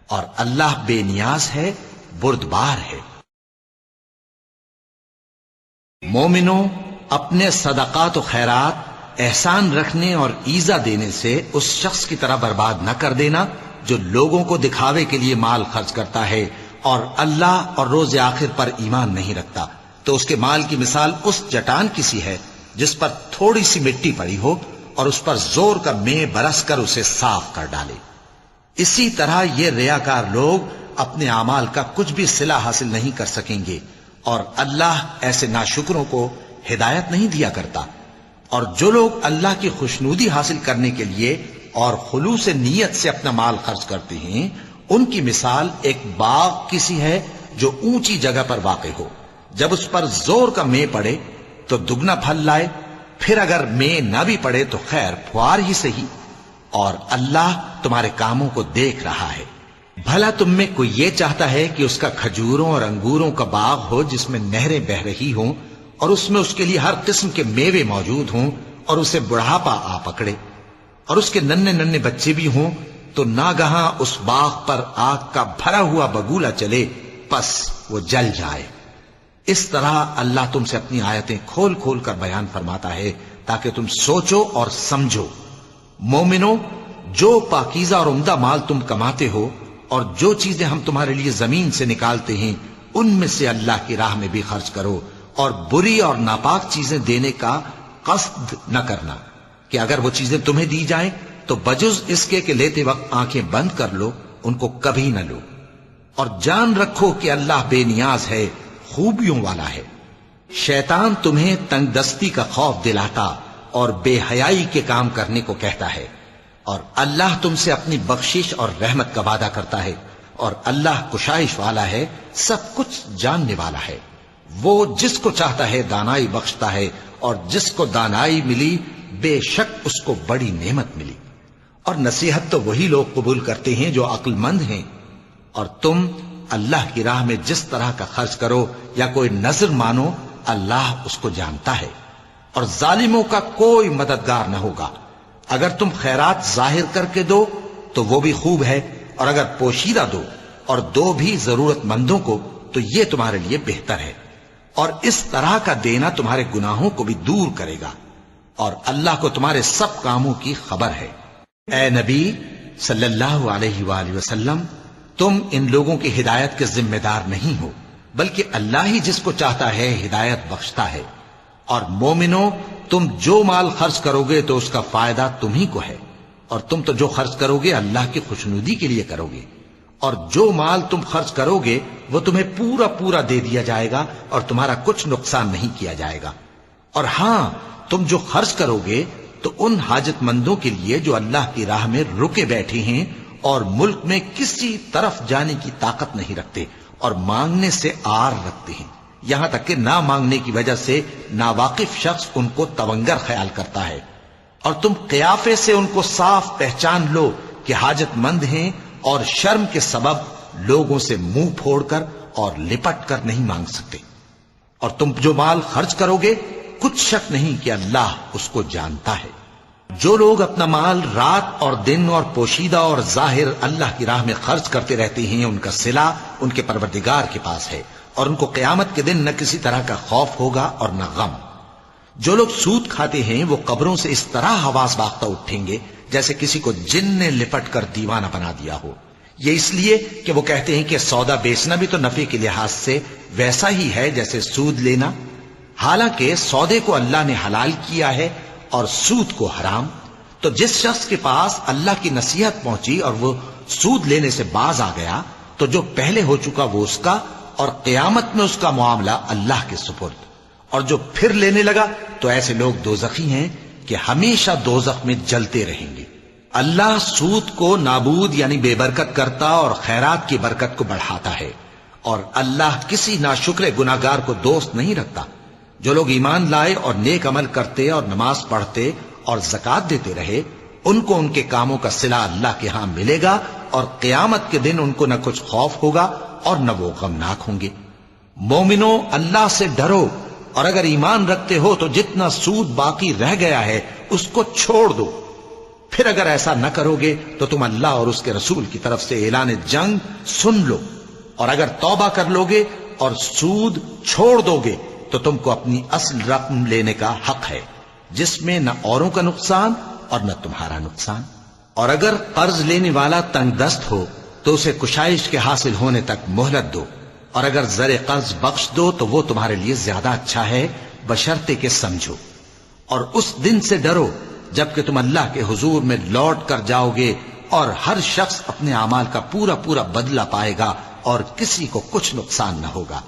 اور اللہ بے نیاز ہے، بردبار ہے۔ مومنوں، اپنے صدقات و خیرات احسان رکھنے اور ایذا دینے سے اس شخص کی طرح برباد نہ کر دینا جو لوگوں کو دکھاوے کے لیے مال خرچ کرتا ہے اور اللہ اور روز آخر پر ایمان نہیں رکھتا، تو اس کے مال کی مثال اس چٹان کی سی ہے جس پر تھوڑی سی مٹی پڑی ہو اور اس پر زور کا مے برس کر اسے صاف کر ڈالے۔ اسی طرح یہ ریاکار لوگ اپنے اعمال کا کچھ بھی صلہ حاصل نہیں کر سکیں گے، اور اللہ ایسے ناشکروں کو ہدایت نہیں دیا کرتا۔ اور جو لوگ اللہ کی خوشنودی حاصل کرنے کے لیے اور خلوص نیت سے اپنا مال خرچ کرتے ہیں ان کی مثال ایک باغ کی سی ہے جو اونچی جگہ پر واقع ہو، جب اس پر زور کا مے پڑے تو دگنا پھل لائے، پھر اگر مے نہ بھی پڑے تو خیر پھوار ہی صحیح، اور اللہ تمہارے کاموں کو دیکھ رہا ہے۔ بھلا تم میں کوئی یہ چاہتا ہے کہ اس کا کھجوروں اور انگوروں کا باغ ہو جس میں نہریں بہ رہی ہوں اور اس میں اس کے لیے ہر قسم کے میوے موجود ہوں، اور اسے بڑھاپا آ پکڑے اور اس کے ننھے ننھے بچے بھی ہوں، تو ناگہاں اس باغ پر آگ کا بھرا ہوا بگولا چلے، پس وہ جل جائے۔ اس طرح اللہ تم سے اپنی آیتیں کھول کھول کر بیان فرماتا ہے تاکہ تم سوچو اور سمجھو۔ مومنوں، جو پاکیزہ اور عمدہ مال تم کماتے ہو اور جو چیزیں ہم تمہارے لیے زمین سے نکالتے ہیں ان میں سے اللہ کی راہ میں بھی خرچ کرو، اور بری اور ناپاک چیزیں دینے کا قصد نہ کرنا کہ اگر وہ چیزیں تمہیں دی جائیں تو بجز اس کے کہ لیتے وقت آنکھیں بند کر لو، ان کو کبھی نہ لو، اور جان رکھو کہ اللہ بے نیاز ہے، خوبیوں والا ہے۔ شیطان تمہیں تنگ دستی کا خوف دلاتا اور بے حیائی کے کام کرنے کو کہتا ہے، اور اللہ تم سے اپنی بخشش اور رحمت کا وعدہ کرتا ہے، اور اللہ کشائش والا ہے، سب کچھ جاننے والا ہے۔ وہ جس کو چاہتا ہے دانائی بخشتا ہے، اور جس کو دانائی ملی بے شک اس کو بڑی نعمت ملی۔ اور نصیحت تو وہی لوگ قبول کرتے ہیں جو عقل مند ہیں، اور تم اللہ کی راہ میں جس طرح کا خرچ کرو یا کوئی نذر مانو، اللہ اس کو جانتا ہے، اور ظالموں کا کوئی مددگار نہ ہوگا۔ اگر تم خیرات ظاہر کر کے دو تو وہ بھی خوب ہے، اور اگر پوشیدہ دو اور دو بھی ضرورت مندوں کو تو یہ تمہارے لیے بہتر ہے، اور اس طرح کا دینا تمہارے گناہوں کو بھی دور کرے گا، اور اللہ کو تمہارے سب کاموں کی خبر ہے۔ اے نبی صلی اللہ علیہ وآلہ وسلم، تم ان لوگوں کی ہدایت کے ذمہ دار نہیں ہو، بلکہ اللہ ہی جس کو چاہتا ہے ہدایت بخشتا ہے۔ اور مومنو، تم جو مال خرچ کرو گے تو اس کا فائدہ تمہیں کو ہے، اور تم تو جو خرچ کرو گے اللہ کی خوشنودی کے لیے کرو گے، اور جو مال تم خرچ کرو گے وہ تمہیں پورا پورا دے دیا جائے گا، اور تمہارا کچھ نقصان نہیں کیا جائے گا۔ اور ہاں، تم جو خرچ کرو گے تو ان حاجت مندوں کے لیے جو اللہ کی راہ میں رکے بیٹھے ہیں اور ملک میں کسی طرف جانے کی طاقت نہیں رکھتے اور مانگنے سے آر رکھتے ہیں، یہاں تک کہ نہ مانگنے کی وجہ سے ناواقف شخص ان کو تونگر خیال کرتا ہے، اور تم قیافے سے ان کو صاف پہچان لو کہ حاجت مند ہیں، اور شرم کے سبب لوگوں سے منہ پھوڑ کر اور لپٹ کر نہیں مانگ سکتے۔ اور تم جو مال خرچ کرو گے کچھ شک نہیں کہ اللہ اس کو جانتا ہے۔ جو لوگ اپنا مال رات اور دن اور پوشیدہ اور ظاہر اللہ کی راہ میں خرچ کرتے رہتے ہیں، ان کا صلہ ان کے پروردگار کے پاس ہے، اور ان کو قیامت کے دن نہ کسی طرح کا خوف ہوگا اور نہ غم۔ جو لوگ سود کھاتے ہیں وہ قبروں سے اس طرح حواس باختہ اٹھیں گے جیسے کسی کو جن نے لپٹ کر دیوانہ بنا دیا ہو، یہ اس لیے کہ وہ کہتے ہیں کہ سودا بیچنا بھی تو نفع کے لحاظ سے ویسا ہی ہے جیسے سود لینا، حالانکہ سودے کو اللہ نے حلال کیا ہے اور سود کو حرام۔ تو جس شخص کے پاس اللہ کی نصیحت پہنچی اور وہ سود لینے سے باز آ گیا تو جو پہلے ہو چکا وہ اس کا، اور قیامت میں اس کا معاملہ اللہ کے سپرد۔ اور جو پھر لینے لگا تو ایسے لوگ دوزخی ہیں کہ ہمیشہ دوزخ میں جلتے رہیں گے۔ اللہ سود کو نابود یعنی بے برکت کرتا اور خیرات کی برکت کو بڑھاتا ہے، اور اللہ کسی ناشکر گناہگار کو دوست نہیں رکھتا۔ جو لوگ ایمان لائے اور نیک عمل کرتے اور نماز پڑھتے اور زکوٰۃ دیتے رہے، ان کو ان کے کاموں کا صلہ اللہ کے ہاں ملے گا، اور قیامت کے دن ان کو نہ کچھ خوف ہوگا اور نہ وہ غمناک ہوں گے۔ مومنو، اللہ سے ڈرو، اور اگر ایمان رکھتے ہو تو جتنا سود باقی رہ گیا ہے اس کو چھوڑ دو۔ پھر اگر ایسا نہ کرو گے تو تم اللہ اور اس کے رسول کی طرف سے اعلان جنگ سن لو، اور اگر توبہ کر لو گے اور سود چھوڑ دو گے تو تم کو اپنی اصل رقم لینے کا حق ہے، جس میں نہ اوروں کا نقصان اور نہ تمہارا نقصان۔ اور اگر قرض لینے والا تنگ دست ہو تو اسے کشائش کے حاصل ہونے تک مہلت دو، اور اگر زر قرض بخش دو تو وہ تمہارے لیے زیادہ اچھا ہے، بشرطے کہ سمجھو۔ اور اس دن سے ڈرو جبکہ تم اللہ کے حضور میں لوٹ کر جاؤ گے، اور ہر شخص اپنے اعمال کا پورا پورا بدلہ پائے گا، اور کسی کو کچھ نقصان نہ ہوگا۔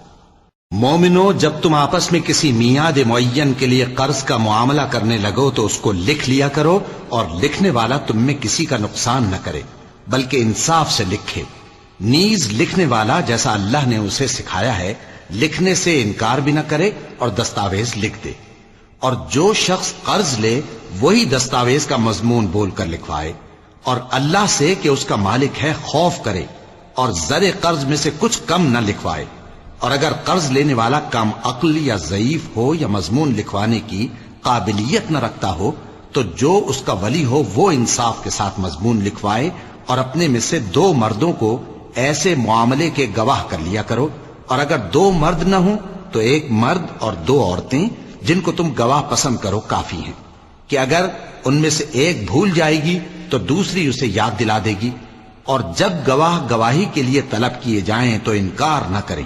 مومنو، جب تم آپس میں کسی میعاد معین کے لیے قرض کا معاملہ کرنے لگو تو اس کو لکھ لیا کرو، اور لکھنے والا تم میں کسی کا نقصان نہ کرے بلکہ انصاف سے لکھے۔ نیز لکھنے والا جیسا اللہ نے اسے سکھایا ہے لکھنے سے انکار بھی نہ کرے اور دستاویز لکھ دے، اور جو شخص قرض لے وہی دستاویز کا مضمون بول کر لکھوائے، اور اللہ سے کہ اس کا مالک ہے خوف کرے، اور زر قرض میں سے کچھ کم نہ لکھوائے۔ اور اگر قرض لینے والا کم عقل یا ضعیف ہو یا مضمون لکھوانے کی قابلیت نہ رکھتا ہو تو جو اس کا ولی ہو وہ انصاف کے ساتھ مضمون لکھوائے، اور اپنے میں سے 2 مردوں کو ایسے معاملے کے گواہ کر لیا کرو، اور اگر 2 مرد نہ ہوں تو 1 مرد اور 2 عورتیں جن کو تم گواہ پسند کرو کافی ہیں، کہ اگر ان میں سے ایک بھول جائے گی تو دوسری اسے یاد دلا دے گی، اور جب گواہ گواہی کے لیے طلب کیے جائیں تو انکار نہ کریں،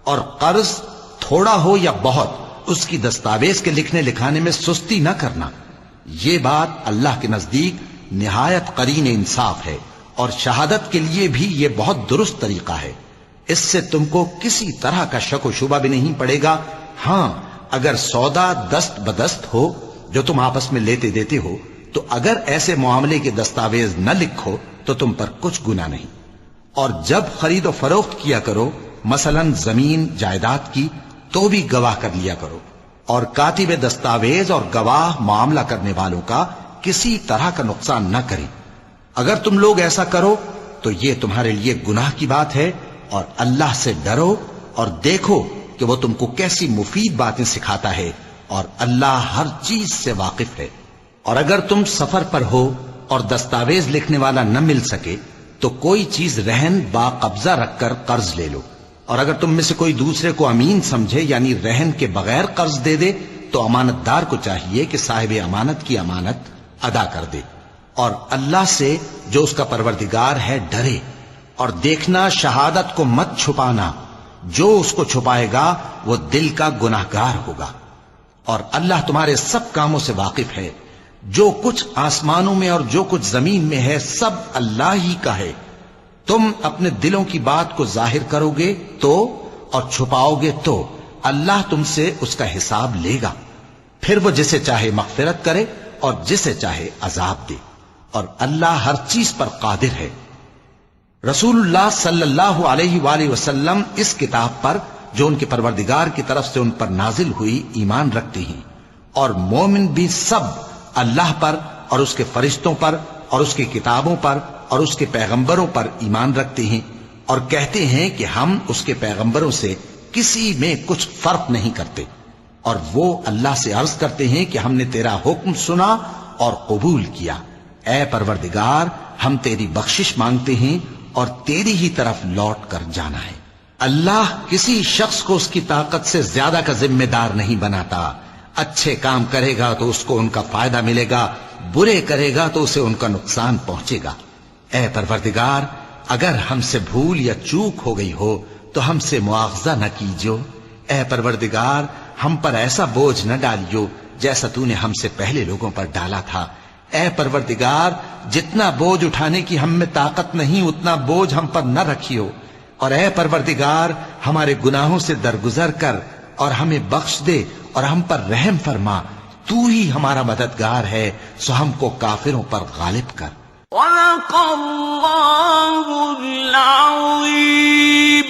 اور قرض تھوڑا ہو یا بہت اس کی دستاویز کے لکھنے لکھانے میں سستی نہ کرنا. یہ بات اللہ کے نزدیک نہایت قرین انصاف ہے اور شہادت کے لیے بھی یہ بہت درست طریقہ ہے. اس سے تم کو کسی طرح کا شک و شبہ بھی نہیں پڑے گا. ہاں اگر سودا دست بدست ہو جو تم آپس میں لیتے دیتے ہو تو اگر ایسے معاملے کے دستاویز نہ لکھو تو تم پر کچھ گناہ نہیں. اور جب خرید و فروخت کیا کرو مثلا زمین جائیداد کی تو بھی گواہ کر لیا کرو. اور کاتب دستاویز اور گواہ معاملہ کرنے والوں کا کسی طرح کا نقصان نہ کریں. اگر تم لوگ ایسا کرو تو یہ تمہارے لیے گناہ کی بات ہے. اور اللہ سے ڈرو اور دیکھو کہ وہ تم کو کیسی مفید باتیں سکھاتا ہے اور اللہ ہر چیز سے واقف ہے. اور اگر تم سفر پر ہو اور دستاویز لکھنے والا نہ مل سکے تو کوئی چیز رہن با قبضہ رکھ کر قرض لے لو. اور اگر تم میں سے کوئی دوسرے کو امین سمجھے یعنی رہن کے بغیر قرض دے دے تو امانت دار کو چاہیے کہ صاحب امانت کی امانت ادا کر دے. اور اللہ سے جو اس کا پروردگار ہے ڈرے. اور دیکھنا شہادت کو مت چھپانا. جو اس کو چھپائے گا وہ دل کا گناہگار ہوگا. اور اللہ تمہارے سب کاموں سے واقف ہے. جو کچھ آسمانوں میں اور جو کچھ زمین میں ہے سب اللہ ہی کا ہے. تم اپنے دلوں کی بات کو ظاہر کرو گے تو اور چھپاؤ گے تو اللہ تم سے اس کا حساب لے گا. پھر وہ جسے چاہے مغفرت کرے اور جسے چاہے عذاب دے. اور اللہ ہر چیز پر قادر ہے. رسول اللہ صلی اللہ علیہ وآلہ وسلم اس کتاب پر جو ان کے پروردگار کی طرف سے ان پر نازل ہوئی ایمان رکھتے ہیں. اور مومن بھی سب اللہ پر اور اس کے فرشتوں پر اور اس کی کتابوں پر اور اس کے پیغمبروں پر ایمان رکھتے ہیں اور کہتے ہیں کہ ہم اس کے پیغمبروں سے کسی میں کچھ فرق نہیں کرتے. اور وہ اللہ سے عرض کرتے ہیں کہ ہم نے تیرا حکم سنا اور قبول کیا. اے پروردگار ہم تیری بخشش مانگتے ہیں اور تیری ہی طرف لوٹ کر جانا ہے. اللہ کسی شخص کو اس کی طاقت سے زیادہ کا ذمہ دار نہیں بناتا. اچھے کام کرے گا تو اس کو ان کا فائدہ ملے گا، برے کرے گا تو اسے ان کا نقصان پہنچے گا. اے پروردگار اگر ہم سے بھول یا چوک ہو گئی ہو تو ہم سے مواخذہ نہ کیجو. اے پروردگار ہم پر ایسا بوجھ نہ ڈالیو جیسا تو نے ہم سے پہلے لوگوں پر ڈالا تھا. اے پروردگار جتنا بوجھ اٹھانے کی ہم میں طاقت نہیں اتنا بوجھ ہم پر نہ رکھیو. اور اے پروردگار ہمارے گناہوں سے درگزر کر اور ہمیں بخش دے اور ہم پر رحم فرما. تو ہی ہمارا مددگار ہے سو ہم کو کافروں پر غالب کر. صدق اللہ العظیم.